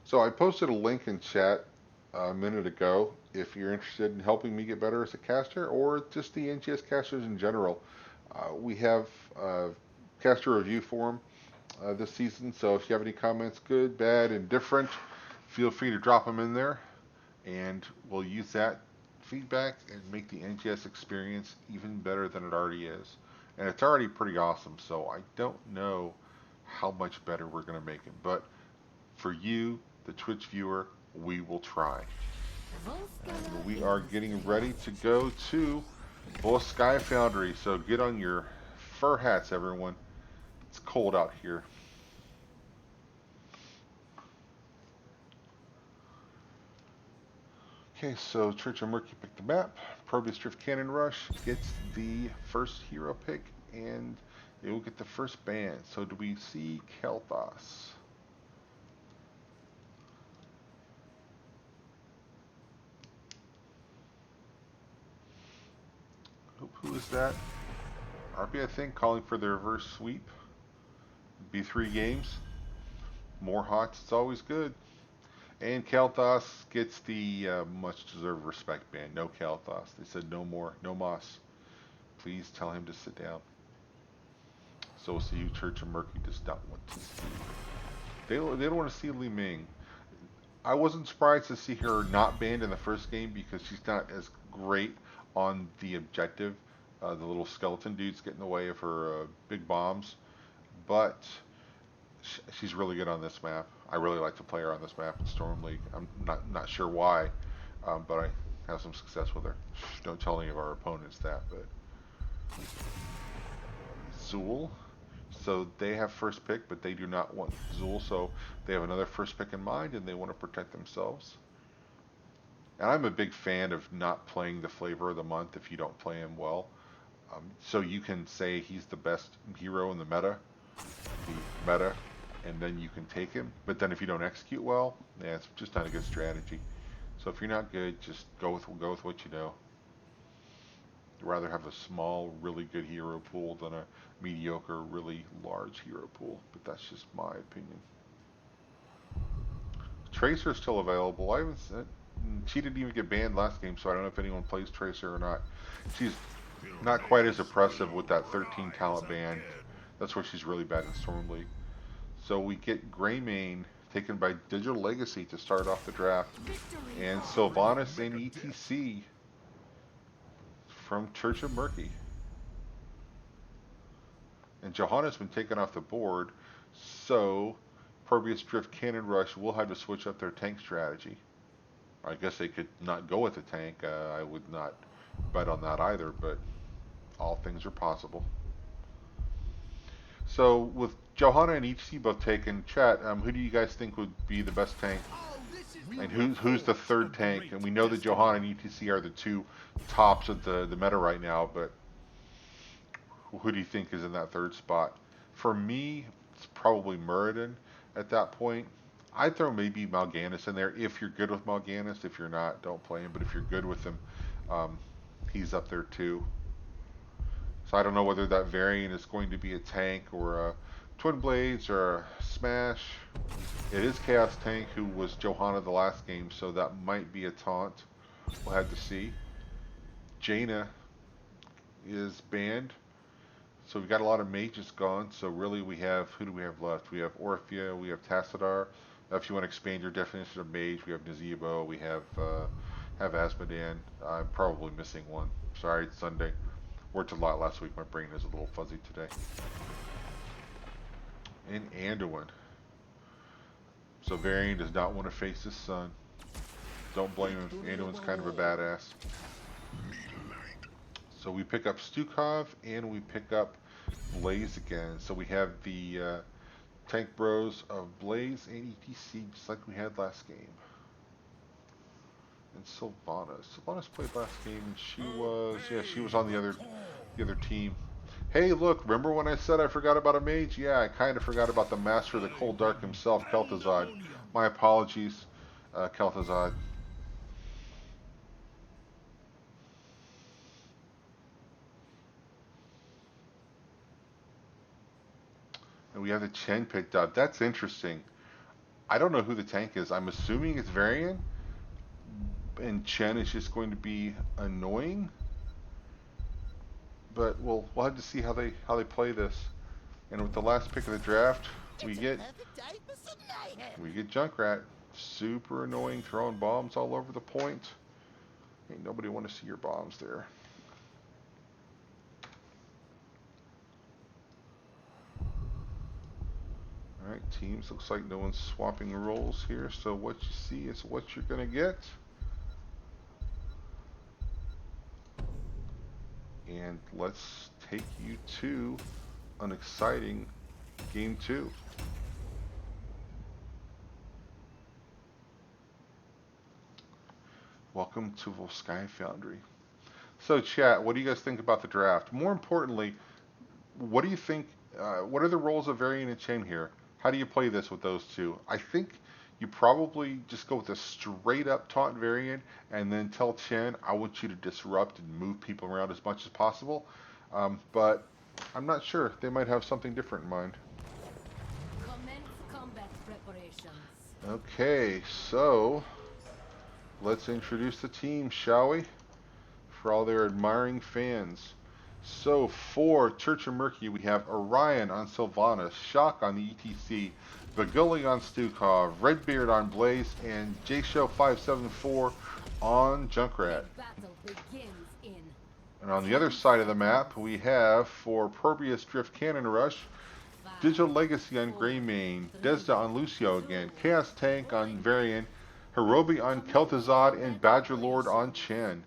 So I posted a link in chat a minute ago if you're interested in helping me get better as a caster, or just the NGS casters in general. We have a caster review forum this season, so if you have any comments, good, bad, indifferent, feel free to drop them in there, and we'll use that feedback and make the NGS experience even better than it already is. And it's already pretty awesome, so I don't know how much better we're going to make it, but for you, the Twitch viewer, we will try. And we are getting ready to go to Volskaya Foundry, so get on your fur hats, everyone. It's cold out here. Okay, so Church of Murky picked the map. ProBUs Drift Cannon Rush gets the first hero pick, and they will get the first ban. So do we see Kel'Thas? Who is that? RP, I think, calling for the reverse sweep. Be 3 games. More hots, it's always good. And Kel'Thas gets the much-deserved respect ban. No Kel'Thas. They said no more. No Moss. Please tell him to sit down. So we'll see who Church of Murky does not want to see. They don't want to see Li Ming. I wasn't surprised to see her not banned in the first game because she's not as great on the objective. The little skeleton dudes get in the way of her big bombs. But she's really good on this map. I really like to play her on this map in Storm League. I'm not sure why, but I have some success with her. Don't tell any of our opponents that, but Zool. So they have first pick, but they do not want Zool, so they have another first pick in mind, and they want to protect themselves. And I'm a big fan of not playing the flavor of the month if you don't play him well. So you can say he's the best hero in the meta, and then you can take him. But then if you don't execute well, yeah, it's just not a good strategy. So if you're not good, just go with what you know. I'd rather have a small, really good hero pool than a mediocre, really large hero pool. But that's just my opinion. Tracer is still available. I haven't said, she didn't even get banned last game, so I don't know if anyone plays Tracer or not. She's not quite as oppressive with that 13 talent ban. That's where she's really bad in Storm League. So we get Greymane taken by Digital Legacy to start off the draft. And Sylvanas and ETC from Church of Murky. And Johanna's been taken off the board, so ProBUs Drift Cannon Rush will have to switch up their tank strategy. I guess they could not go with the tank. I would not bet on that either, but all things are possible. So with Johanna and ETC both taken, chat, who do you guys think would be the best tank? And who's the third tank? And we know that Johanna and ETC are the two tops of the meta right now, but who do you think is in that third spot? For me, it's probably Muradin at that point. I'd throw maybe Mal'Ganis in there if you're good with Mal'Ganis. If you're not, don't play him. But if you're good with him, he's up there too. So I don't know whether that variant is going to be a tank or a Twin Blades or a Smash. It is Chaos Tank, who was Johanna the last game, so that might be a taunt. We'll have to see. Jaina is banned. So we got a lot of mages gone. So really we have, who do we have left? We have Orphea, we have Tassadar. If you want to expand your definition of mage, we have Nazebo, we have Asmodan. I'm probably missing one. Sorry, it's Sunday. Worked a lot last week. My brain is a little fuzzy today. And Anduin. So Varian does not want to face his son. Don't blame him. Anduin's kind of a badass. So we pick up Stukov and we pick up Blaze again. So we have the Tank Bros of Blaze and ETC just like we had last game. And Sylvanas played last game and she was on the other team. Hey, look, remember when I said I forgot about a mage? Yeah, I kind of forgot about the master of the Cold Dark himself, Kel'Thuzad. My apologies, Kel'Thuzad. And we have the Chen picked up. That's interesting. I don't know who the tank is. I'm assuming it's Varian. And Chen is just going to be annoying. But we'll have to see how they play this. And with the last pick of the draft, we get Junkrat. Super annoying, throwing bombs all over the point. Ain't nobody want to see your bombs there. Alright, teams, looks like no one's swapping roles here, so what you see is what you're going to get. And let's take you to an exciting game 2. Welcome to Volskaya Foundry. So chat, what do you guys think about the draft? More importantly, what do you think, what are the roles of Varian and Chen here? How do you play this with those two? I think you probably just go with a straight up taunt Varian and then tell Chen, I want you to disrupt and move people around as much as possible. But I'm not sure. They might have something different in mind. Commence combat preparations. Okay, so let's introduce the team, shall we? For all their admiring fans. So for Church of Murky, we have Orion on Sylvanas, Shock on the ETC, Vaguli on Stukov, Redbeard on Blaze, and JShow574 on Junkrat. And on the other side of the map, we have for ProBUs Drift Cannon Rush, Digital Legacy on Greymane, Desda on Lucio again, Chaos Tank on Varian, Hirobi on Kel'Thuzad, and Badger Lord on Chen.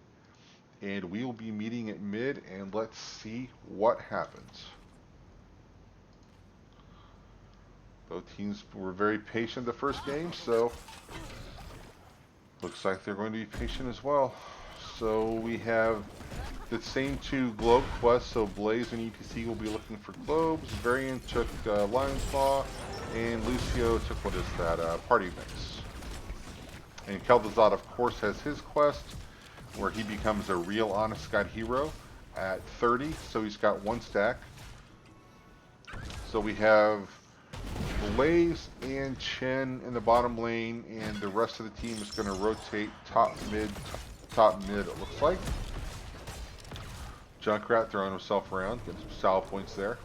And we will be meeting at mid, and let's see what happens. Both teams were very patient the first game, so looks like they're going to be patient as well. So we have the same two globe quests, so Blaze and ETC will be looking for globes. Varian took Lion's Claw, and Lucio took, what is that, Party Mix. And Kel'Thuzad, of course, has his quest, where he becomes a real honest god hero at 30, so he's got 1 stack. So we have Blaze and Chen in the bottom lane, and the rest of the team is going to rotate top mid, it looks like. Junkrat throwing himself around, getting some style points there.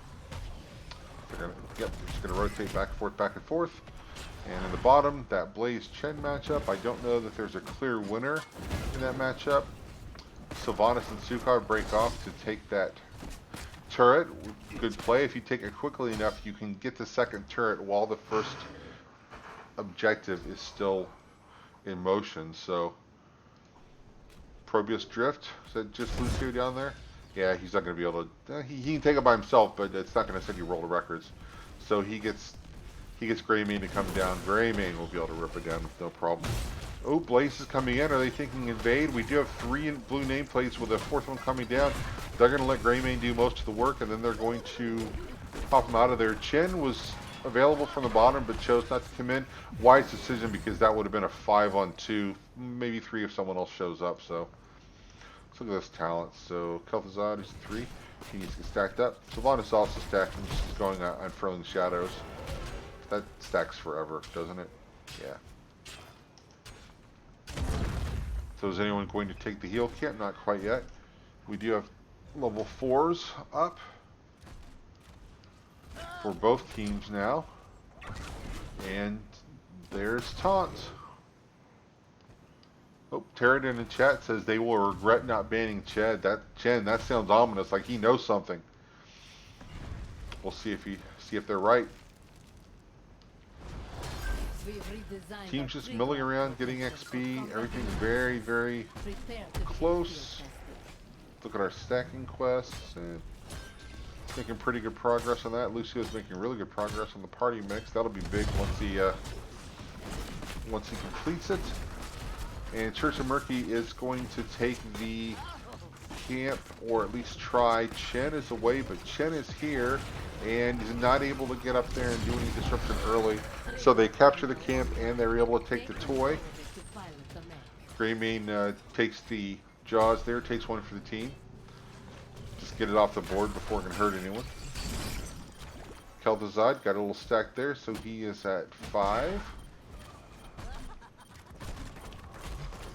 They're just going to rotate back and forth. And in the bottom, that Blaze-Chen matchup, I don't know that there's a clear winner in that matchup. Sylvanas and Stukov break off to take that turret. Good play. If you take it quickly enough, you can get the second turret while the first objective is still in motion. So ProBUs drift. Is that just Lucio down there? Yeah, he's not going to be able to. He can take it by himself, but it's not going to send you world records. So he gets Greymane to come down. Greymane will be able to rip it down with no problem. Oh, Blaze is coming in. Are they thinking invade? We do have 3 blue nameplates with a 4th one coming down. They're going to let Greymane do most of the work, and then they're going to pop him out of there. Chen was available from the bottom, but chose not to come in. Wise decision, because that would have been a 5-on-2, maybe 3 if someone else shows up. So let's look at this talent. So Kel'Thuzad is 3. He needs to get stacked up. Sylvanas also stacking, just going on Unfurling Shadows. That stacks forever, doesn't it? Yeah. So is anyone going to take the heal camp? Not quite yet. We do have level 4s up for both teams now. And there's Taunt. Oh, Terran in the chat says they will regret not banning Chen. That sounds ominous, like he knows something. We'll see if they're right. Team's just milling around, getting XP. Everything's very, very close. Look at our stacking quests and making pretty good progress on that. Lucio's making really good progress on the party mix. That'll be big once he completes it. And Church of Murky is going to take the camp, or at least try. Chen is away, but Chen is here and is not able to get up there and do any disruption early. So they capture the camp and they're able to take the toy. Greymane takes the Jaws there, takes one for the team. Just get it off the board before it can hurt anyone. Kel'Thuzad got a little stack there, so he is at 5.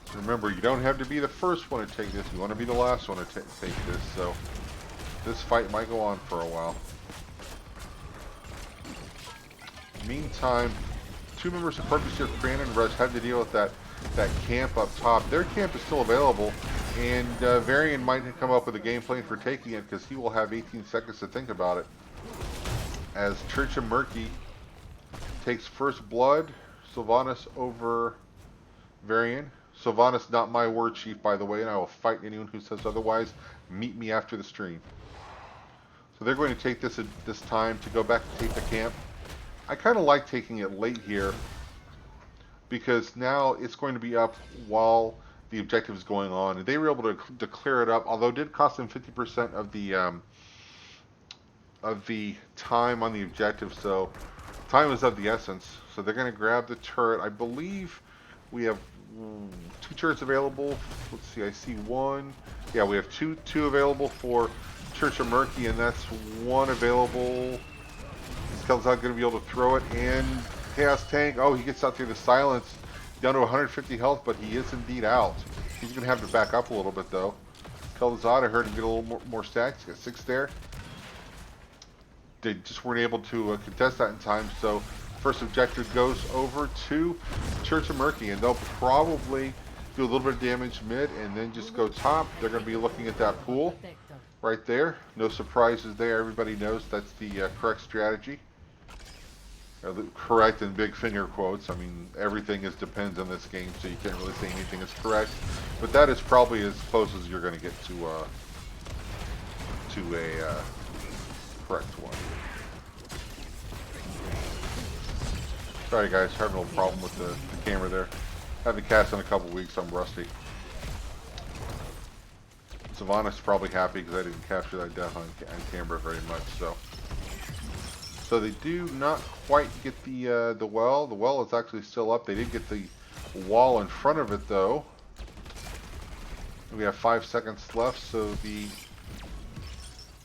So remember, you don't have to be the first one to take this. You want to be the last one to take this. So this fight might go on for a while. Meantime, 2 members of ProBUs here, Fran and Rush, had to deal with that camp up top. Their camp is still available, and Varian might come up with a game plan for taking it, because he will have 18 seconds to think about it. As Church of Murky takes first blood, Sylvanas over Varian. Sylvanas, not my word chief, by the way, and I will fight anyone who says otherwise. Meet me after the stream. So they're going to take this time to go back and take the camp. I kind of like taking it late here, because now it's going to be up while the objective is going on. And they were able to clear it up, although it did cost them 50% of the time on the objective. So time is of the essence. So they're going to grab the turret. I believe we have 2 turrets available. Let's see, I see 1. Yeah, we have two available for Church of Murky, and that's 1 available. Kel's not going to be able to throw it, and Chaos Tank, oh, he gets out through the silence, down to 150 health, but he is indeed out. He's going to have to back up a little bit, though. Kel'Thuzad, I heard him get a little more stacks. He's got 6 there. They just weren't able to contest that in time, so first objective goes over to Church of Murky, and they'll probably do a little bit of damage mid and then just go top. They're going to be looking at that pool right there. No surprises there. Everybody knows that's the correct strategy. Correct in big finger quotes. I mean, everything depends on this game, so you can't really say anything is correct. But that is probably as close as you're going to get to a correct one. Sorry guys, having a little problem with the camera there. Haven't cast in a couple weeks, I'm rusty. Sylvanas is probably happy because I didn't capture that death on camera very much. So they do not quite get the well. The well is actually still up. They did get the wall in front of it though. We have 5 seconds left, so the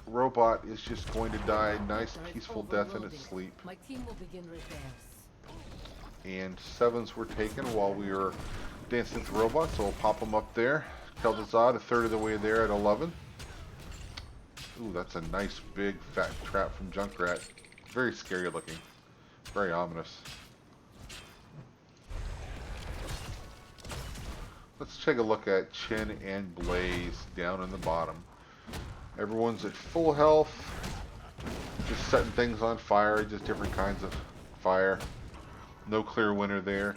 robot is just going to die a nice peaceful death in its sleep. My team will begin repairs. And 7s were taken while we were dancing with the robot, so we'll pop them up there. Kel'Thuzad, a third of the way there at 11. Ooh, that's a nice big fat trap from Junkrat. Very scary looking. Very ominous. Let's take a look at Chen and Blaze down in the bottom. Everyone's at full health. Just setting things on fire, just different kinds of fire. No clear winner there.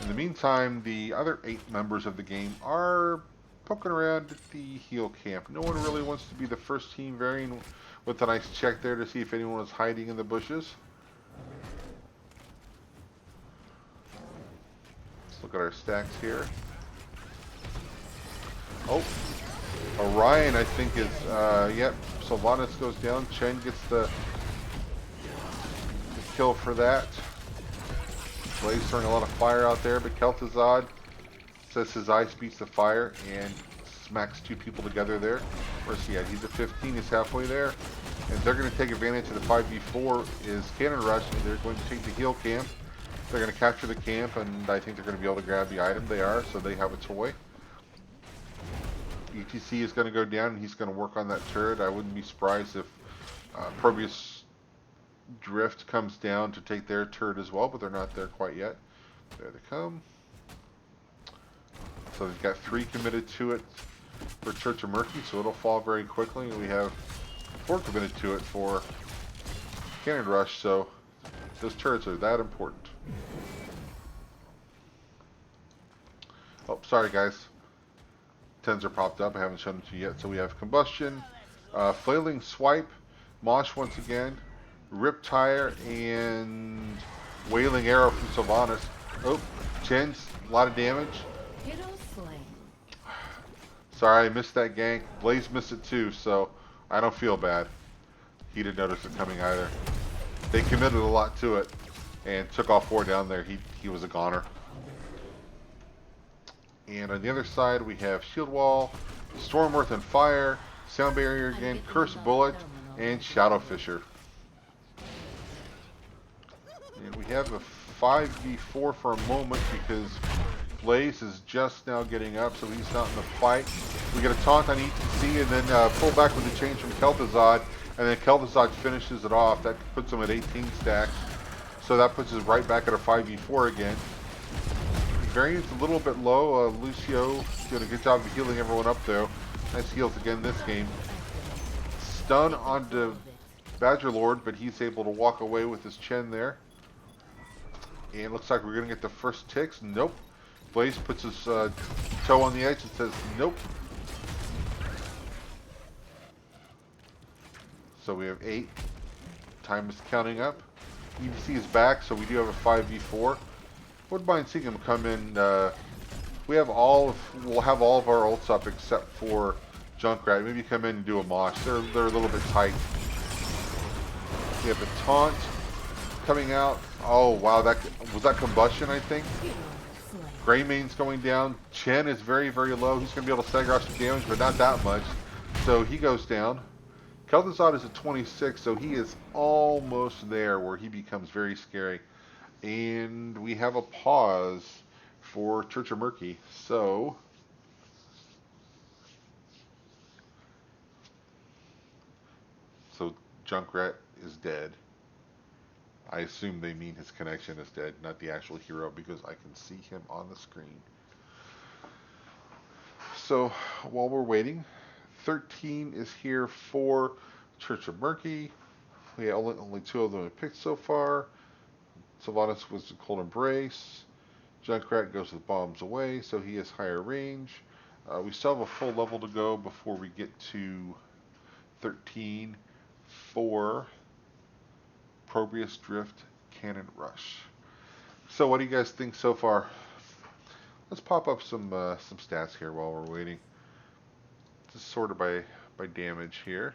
In the meantime, the other 8 members of the game are poking around at the heel camp. No one really wants to be the first team varying with a nice check there to see if anyone was hiding in the bushes. Let's look at our stacks here. Oh, Orion I think is, yep, Sylvanas goes down. Chen gets the kill for that. Blaze throwing a lot of fire out there, but Kel'Thuzad says his ice beats the fire and smacks 2 people together there. Where's he at? He's at 15, he's halfway there. And they're going to take advantage of the 5v4 is Cannon Rush, and they're going to take the heel camp. They're going to capture the camp, and I think they're going to be able to grab the item. They are, so they have a toy. ETC is going to go down, and he's going to work on that turret. I wouldn't be surprised if ProBUs Drift comes down to take their turret as well, but they're not there quite yet. There they come. So they've got 3 committed to it for Church of Murky, so it'll fall very quickly. And we have 4 committed to it for Cannon Rush, so those turrets are that important. Oh, sorry guys. 10s are popped up. I haven't shown them to you yet. So we have Combustion, Flailing Swipe, Mosh once again, Rip Tire, and Wailing Arrow from Sylvanas. Oh, Chen's, a lot of damage. Hero slain. Sorry, I missed that gank. Blaze missed it too, so I don't feel bad. He didn't notice it coming either. They committed a lot to it and took all 4 down there. He was a goner. And on the other side, we have Shield Wall, Stormworth and Fire, Sound Barrier again, Curse Bullet, and Shadow Fisher. And we have a 5v4 for a moment because Blaze is just now getting up, so he's not in the fight. We get a taunt on ETC and then pull back with the change from Kel'Thuzad, and then Kel'Thuzad finishes it off. That puts him at 18 stacks. So that puts us right back at a 5v4 again. Variant's a little bit low. Lucio doing a good job of healing everyone up though. Nice heals again this game. Stun onto Badger Lord, but he's able to walk away with his Chen there. And it looks like we're going to get the first ticks. Nope. Blaze puts his toe on the edge and says nope. So we have 8. Time is counting up. EDC is back, so we do have a 5v4. Wouldn't mind seeing him come in. We'll have all of our ults up except for Junkrat. Maybe come in and do a mosh. They're a little bit tight. We have a taunt coming out. Oh wow, that was that Combustion, I think. Greymane's going down. Chen is very, very low. He's going to be able to stagger off some damage, but not that much. So he goes down. Kel'Thuzad is at 26, so he is almost there where he becomes very scary. And we have a pause for Church of Murky. So Junkrat is dead. I assume they mean his connection is dead, not the actual hero, because I can see him on the screen. So while we're waiting, 13 is here for Church of Murky. We have only 2 of them have picked so far. Sylvanas was the Cold Embrace. Junkrat goes with Bombs Away, so he has higher range. We still have a full level to go before we get to 13 for ProBUs Drift Cannon Rush. So what do you guys think so far? Let's pop up some stats here while we're waiting. Just sorted by damage here.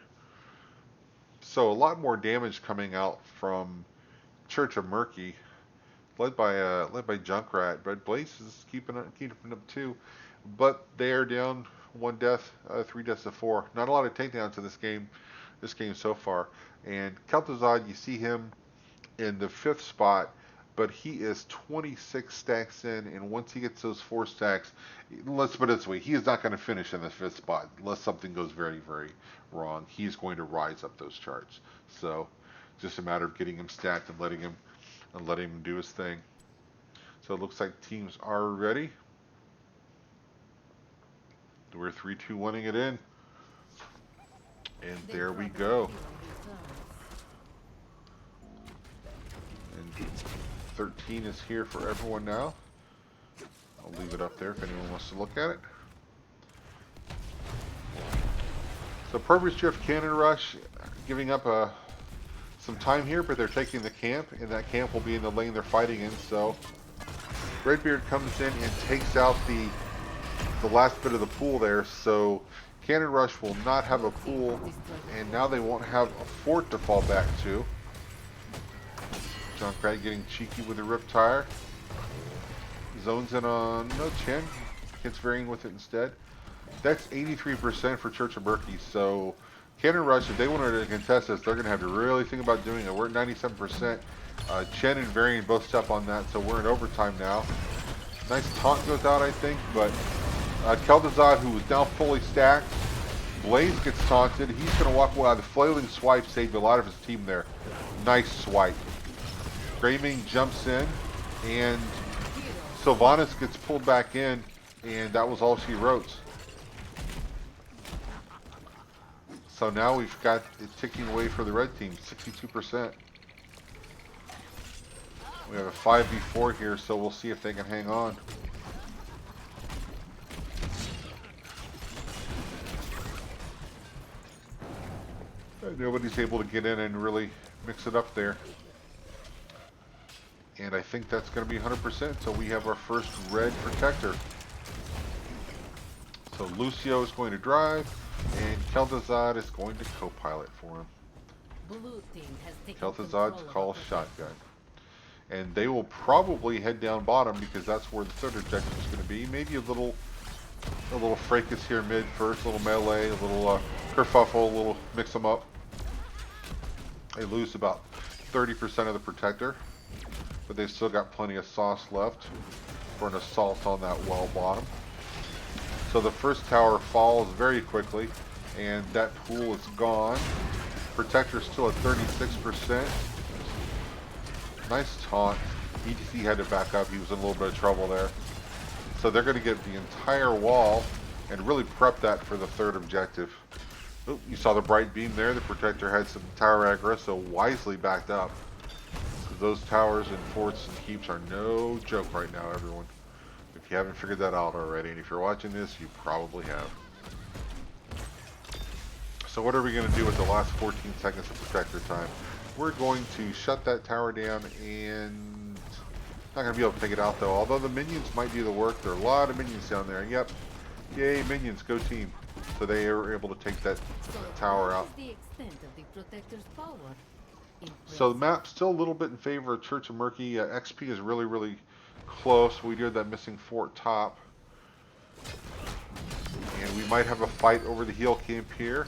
So a lot more damage coming out from Church of Murky, led by Junkrat, but Blaze is keeping up too. But they are down 1 death, 3 deaths to 4. Not a lot of takedowns in this game so far. And Kel'Thuzad, you see him in the 5th spot, but he is 26 stacks in, and once he gets those 4 stacks, let's put it this way, he is not going to finish in the 5th spot unless something goes very, very wrong. He's going to rise up those charts. So just a matter of getting him stacked and letting him do his thing. So it looks like teams are ready. We're 3-2-1ing it in. And there we go. And 13 is here for everyone now. I'll leave it up there if anyone wants to look at it. So ProBUs Drift Cannon Rush giving up some time here, but they're taking the camp, and that camp will be in the lane they're fighting in. So Redbeard comes in and takes out the last bit of the pool there. So Cannon Rush will not have a pool, and now they won't have a fort to fall back to. Junkrat getting cheeky with the Rip Tire. Zones in on no Chen. Hits varying with it instead. That's 83% for Church of Murky. So Cannon Rush, if they wanted to contest this, they're going to have to really think about doing it. We're at 97%. Chen and Varian both step on that, so we're in overtime now. Nice taunt goes out, I think, but Keldazad, who is now fully stacked, Blaze gets taunted. He's going to walk away. The flailing swipe saved a lot of his team there. Nice swipe. Graving jumps in, and Sylvanas gets pulled back in, and that was all she wrote. So now we've got it ticking away for the red team, 62%. We have a 5v4 here, so we'll see if they can hang on. Nobody's able to get in and really mix it up there. And I think that's going to be 100%, so we have our first red protector. So Lucio is going to drive, and Keldazad is going to co-pilot for him. Blue team has taken Keldazad's control call of the shotgun. And they will probably head down bottom because that's where the third objective is going to be. Maybe a little fracas here mid first, a little melee, a little kerfuffle, a little mix them up. They lose about 30% of the protector, but they've still got plenty of sauce left for an assault on that well bottom. So the first tower falls very quickly, and that pool is gone. Protector's still at 36%. Nice taunt. ETC had to back up. He was in a little bit of trouble there. So they're going to get the entire wall and really prep that for the third objective. Oop, you saw the bright beam there. The Protector had some tower aggro, so wisely backed up. So those towers and forts and keeps are no joke right now, everyone. If you haven't figured that out already, and if you're watching this, you probably have. So what are we going to do with the last 14 seconds of Protector time? We're going to shut that tower down, and not going to be able to take it out though, although the minions might do the work. There are a lot of minions down there. Yep. Yay, minions, go team. So they are able to take that tower out. the extent of the protector's power. So the map's still a little bit in favor of Church of Murky. XP is really, really close. We do have that missing fort top. And we might have a fight over the heel camp here.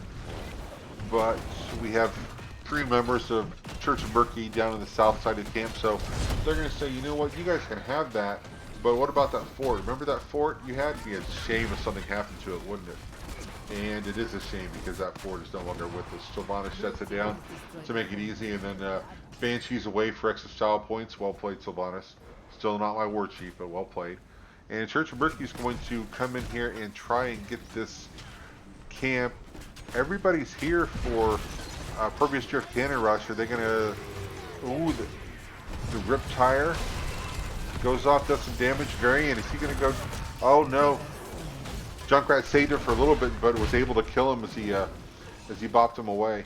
But we have 3 members of Church of Murky down in the south side of the camp. So they're going to say, you know what, you guys can have that. But what about that fort? Remember that fort you had? It'd be a shame if something happened to it, wouldn't it? And it is a shame because that fort is no longer with us. Sylvanas shuts it down to make it easy, and then Banshee's away for extra style points. Well played, Sylvanas. Still not my war chief, but well played. And Church of Murky is going to come in here and try and get this camp. Everybody's here for ProBUs Drift Cannon Rush. Are they going to... Ooh, the Rip Tire goes off, does some damage. Varian, is he going to go... Oh, no. Junkrat saved him for a little bit, but was able to kill him as he bopped him away.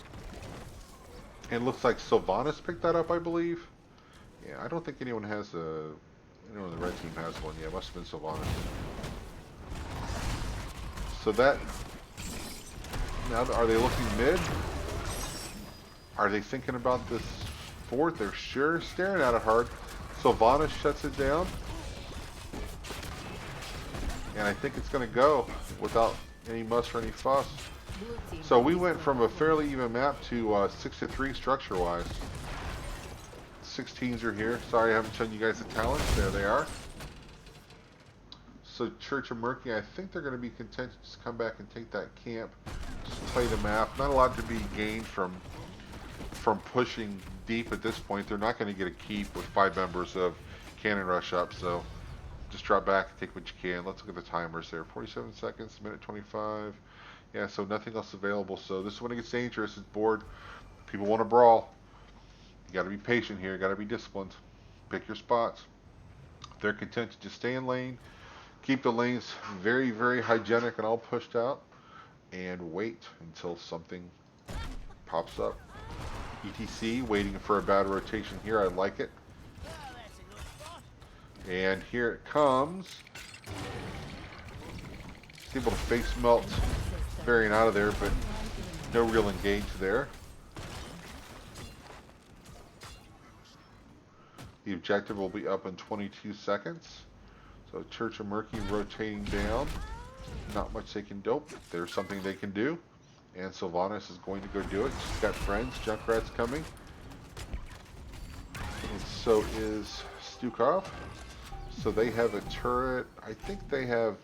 And it looks like Sylvanas picked that up, I believe. Yeah, I don't think anyone has anyone on the red team has one. Yeah, it must have been Sylvanas. So that... Now, are they looking mid? Are they thinking about this fort? They're sure staring at it hard. Sylvanas shuts it down. And I think it's going to go without any muss or any fuss. So we went from a fairly even map to 6-3 structure-wise. 16s are here. Sorry I haven't shown you guys the talents. There they are. So Church of Murky, I think they're going to be content to just come back and take that camp. Just play the map. Not a lot to be gained from pushing deep at this point. They're not going to get a keep with 5 members of Cannon Rush up, so just drop back and take what you can. Let's look at the timers there. 47 seconds, minute 25. Yeah, so nothing else available. So this is when it gets dangerous. It's bored. People want to brawl. You got to be patient here. You got to be disciplined. pick your spots. They're content to just stay in lane, keep the lanes very, very hygienic and all pushed out, and wait until something pops up. ETC waiting for a bad rotation here. I like it. And here it comes. He's able to face melt Varian out of there, but no real engage there. The objective will be up in 22 seconds. So Church of Murky rotating down. Not much they can do. There's something they can do. And Sylvanas is going to go do it. She's got friends. Junkrat's coming. And so is Stukov. So they have a turret. I think they have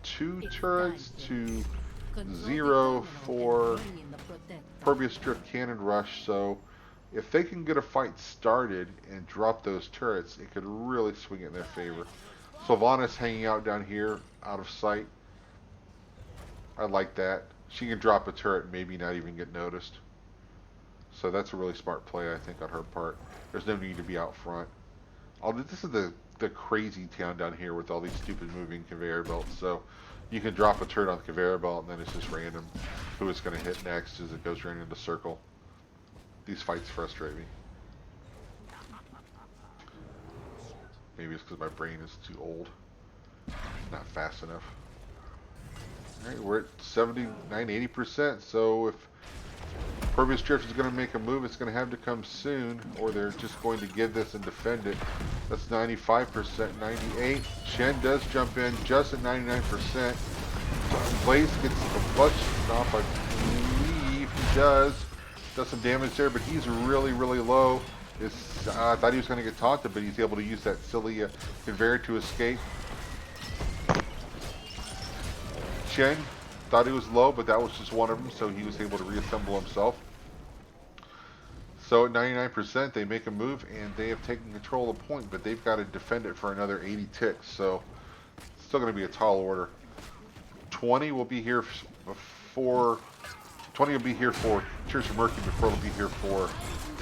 2 turrets to 0 for ProBUs Drift Cannon Rush. So if they can get a fight started and drop those turrets, it could really swing it in their favor. Sylvanas hanging out down here, out of sight. I like that. She can drop a turret and maybe not even get noticed. So that's a really smart play, I think, on her part. There's no need to be out front. This is the crazy town down here with all these stupid moving conveyor belts. So you can drop a turret on the conveyor belt and then it's just random who it's going to hit next as it goes right into circle. These fights frustrate me. Maybe it's because my brain is too old. Not fast enough. Alright, we're at 79, 80%. So if ProBUs Drift is going to make a move, it's going to have to come soon, or they're just going to give this and defend it. That's 95%, 98. Chen does jump in just at 99%. Blaze gets the clutch off, I believe he does. Does some damage there, but he's really, really low. I thought he was going to get taunted, but he's able to use that silly conveyor to escape. Chen thought he was low, but that was just one of them, so he was able to reassemble himself. So at 99%, they make a move, and they have taken control of the point, but they've got to defend it for another 80 ticks, so it's still going to be a tall order. 20 will be here before... 20 will be here for Church of Murky before they'll be here for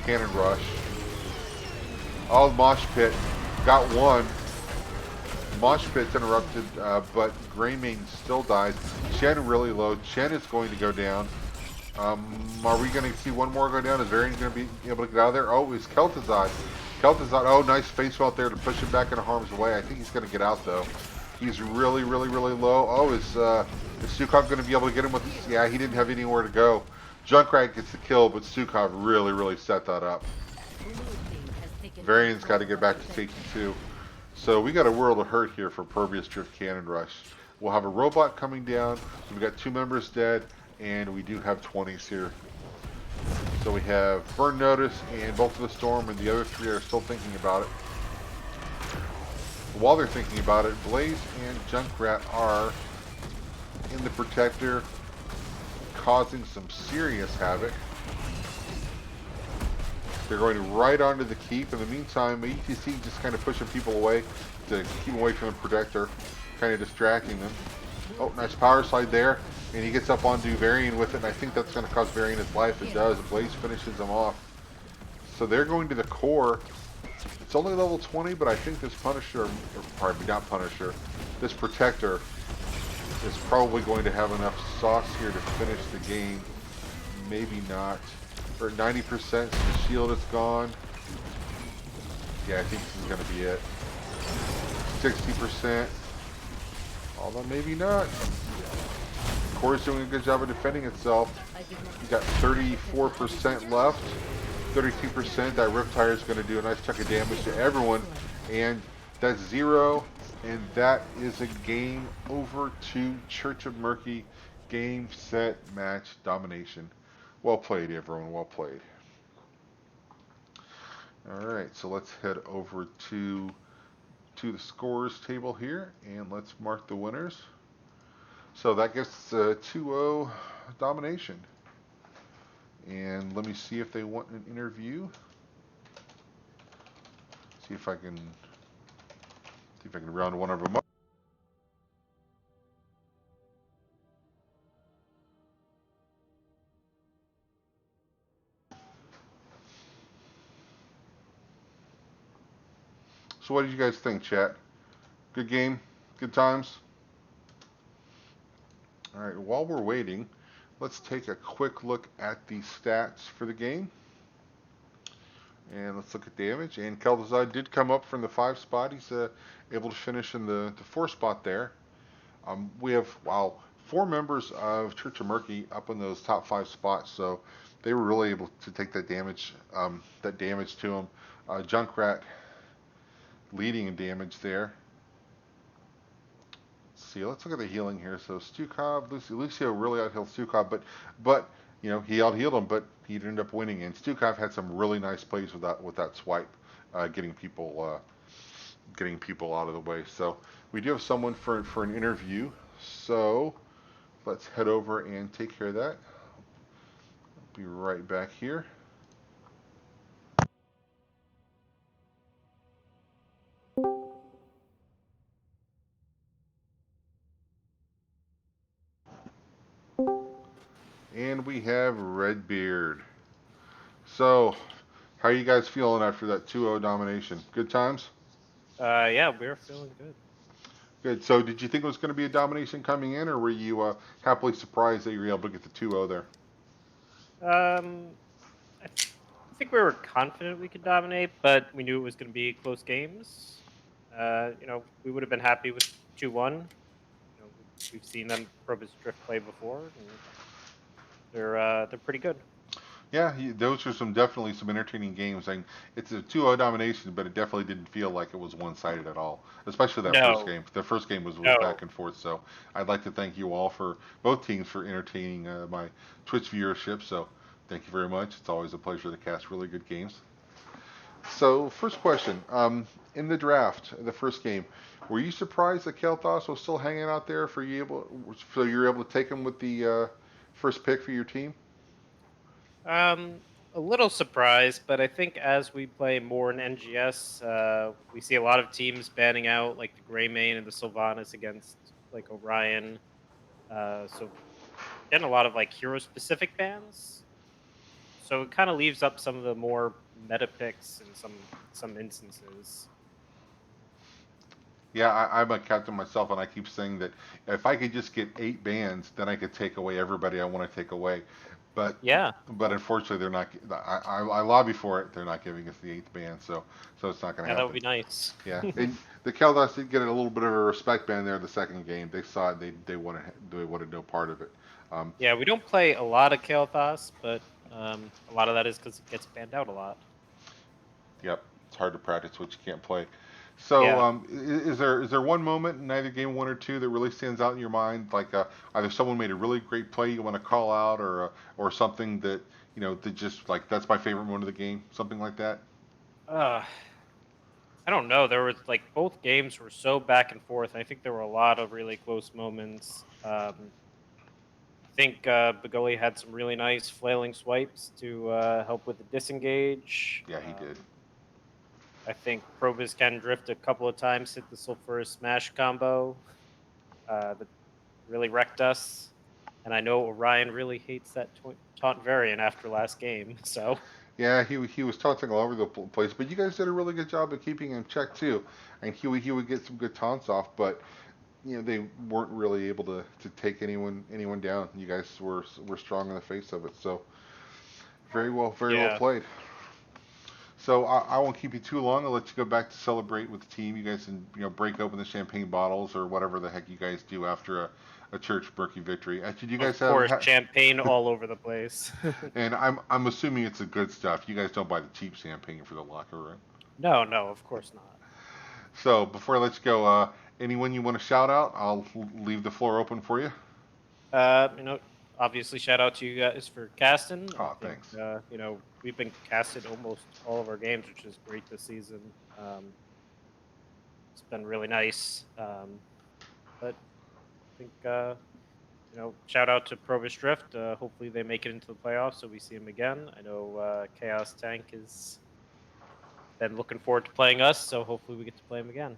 Cannon Rush. Oh, Mosh Pit. Got one. Mosh Pit's interrupted, but Greymane still dies. Chen really low. Chen is going to go down. Are we going to see one more go down? Is Varian going to be able to get out of there? Oh, it's Kel'Thuzad. Kel'Thuzad, oh, nice face melt there to push him back into harm's way. I think he's going to get out, though. He's really, really, really low. Oh, is Stukov going to be able to get him with this? Yeah, he didn't have anywhere to go. Junkrat gets the kill, but Stukov really, really set that up. Varian's got to get back to safety, too. So we got a world of hurt here for ProBUs Drift Cannon Rush. We'll have a robot coming down. We've got 2 members dead, and we do have 20s here. So we have Burn Notice and Bolt of the Storm, and the other 3 are still thinking about it. While they're thinking about it, Blaze and Junkrat are in the Protector, causing some serious havoc. They're going right onto the keep. In the meantime, ETC just kind of pushing people away to keep them away from the Protector, kind of distracting them. Oh, nice power slide there, and he gets up onto Varian with it, and I think that's going to cost Varian his life. It does. Blaze finishes him off. So they're going to the core. It's only level 20, but I think this Punisher, or pardon me, not Punisher, this Protector is probably going to have enough sauce here to finish the game. Maybe not. We're at 90%, so the shield is gone. Yeah, I think this is going to be it. 60%. Although maybe not. Core's doing a good job of defending itself. You got 34% left. 32%. That Riptire is going to do a nice chunk of damage to everyone. And that's 0. And that is a game over to Church of Murky. Game, set, match, domination. Well played, everyone. Well played. Alright, so let's head over to the scores table here, and let's mark the winners. So that gets 2-0 domination. And let me see if they want an interview. See if I can round one of them up. So what did you guys think, chat? Good game? Good times? All right, while we're waiting, let's take a quick look at the stats for the game. And let's look at damage. And Keldazai did come up from the 5 spot. He's able to finish in the 4 spot there. We have, wow, 4 members of Church of Murky up in those top 5 spots. So they were really able to take that damage to them. Junkrat leading in damage there. Let's see, let's look at the healing here. So Stukov, Lucio really outhealed Stukov, but he outhealed him, but he ended up winning. And Stukov had some really nice plays with that swipe, getting people out of the way. So we do have someone for an interview. So let's head over and take care of that. I'll be right back here. And we have Redbeard. So, how are you guys feeling after that 2-0 domination? Good times? Yeah, we're feeling good. Good. So, did you think it was going to be a domination coming in, or were you happily surprised that you were able to get the 2-0 there? I think we were confident we could dominate, but we knew it was going to be close games. We would have been happy with 2-1. We've seen them ProBUs Drift play before, and they're pretty good. Yeah, those are definitely some entertaining games. And it's a 2-0 domination, but it definitely didn't feel like it was one-sided at all. Especially that first No, game. The first game was back no. and forth. So I'd like to thank you all for both teams for entertaining my Twitch viewership. So thank you very much. It's always a pleasure to cast really good games. So first question, in the draft, the first game, were you surprised that Kel'Thas was still hanging out there so you were able to take him with the first pick for your team? A little surprised, but I think as we play more in NGS, we see a lot of teams banning out like the Greymane and the Sylvanas against like Orion. So getting a lot of like hero specific bans. So it kind of leaves up some of the more meta picks in some instances. Yeah, I'm a captain myself, and I keep saying that if I could just get 8 bans, then I could take away everybody I want to take away. But Yeah. but unfortunately, they're not. I lobby for it. They're not giving us the 8th ban, so it's not going to Yeah, that would happen. be nice. Yeah, and the Kel'Thas did get a little bit of a respect ban there in the second game. They saw it. They wanted no part of it. Um, Yeah, we don't play a lot of Kael'thas, but a lot of that is because it gets banned out a lot. yep, it's hard to practice what you can't play. So, Yeah. is there one moment in either game 1 or 2 that really stands out in your mind? Like either someone made a really great play you want to call out, or something that that just like that's my favorite moment of the game, something like that. Uh, I don't know. There was like both games were so back and forth. I think there were a lot of really close moments. I think Bagoli had some really nice flailing swipes to help with the disengage. Yeah, he did. I think ProBUs can drift a couple of times, hit the sulfurous smash combo that really wrecked us. And I know Orion really hates that taunt variant after last game. So Yeah, he was taunting all over the place, but you guys did a really good job of keeping him checked too, and he would get some good taunts off, but they weren't really able to take anyone down. You guys were strong in the face of it, so very well yeah, played. So I won't keep you too long. I'll let you go back to celebrate with the team. You guys can break open the champagne bottles or whatever the heck you guys do after a church Berkey victory. Did you of guys course, champagne all over the place. and I'm assuming it's the good stuff. You guys don't buy the cheap champagne for the locker room. No, no, of course not. So before I let you go, anyone you want to shout out? I'll leave the floor open for you. Uh, you know, Obviously, shout out to you guys for casting. I Oh, think thanks. we've been casted almost all of our games, which is great this season. It's been really nice. But I think shout out to ProBUs Drift. Hopefully, they make it into the playoffs, so we see them again. I know Chaos Tank has been looking forward to playing us, so hopefully, we get to play him again.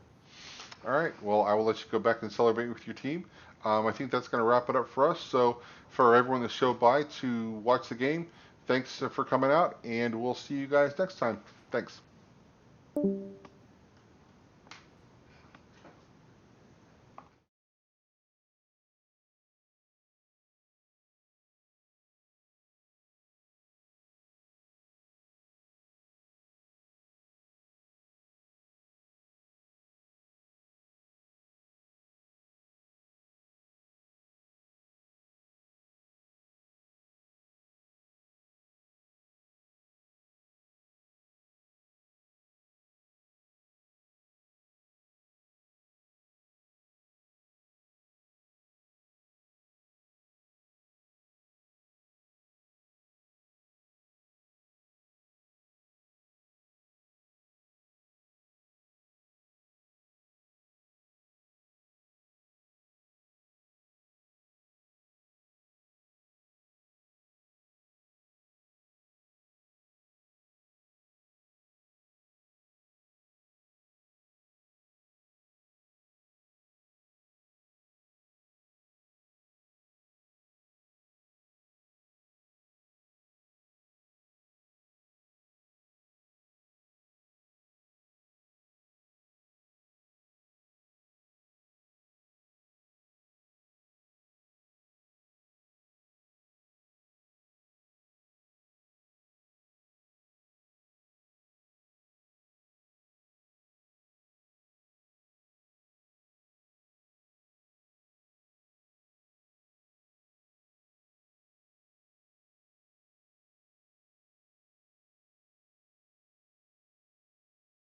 All right. Well, I will let you go back and celebrate with your team. I think that's going to wrap it up for us. So, for everyone that showed by to watch the game, thanks for coming out, and we'll see you guys next time. Thanks.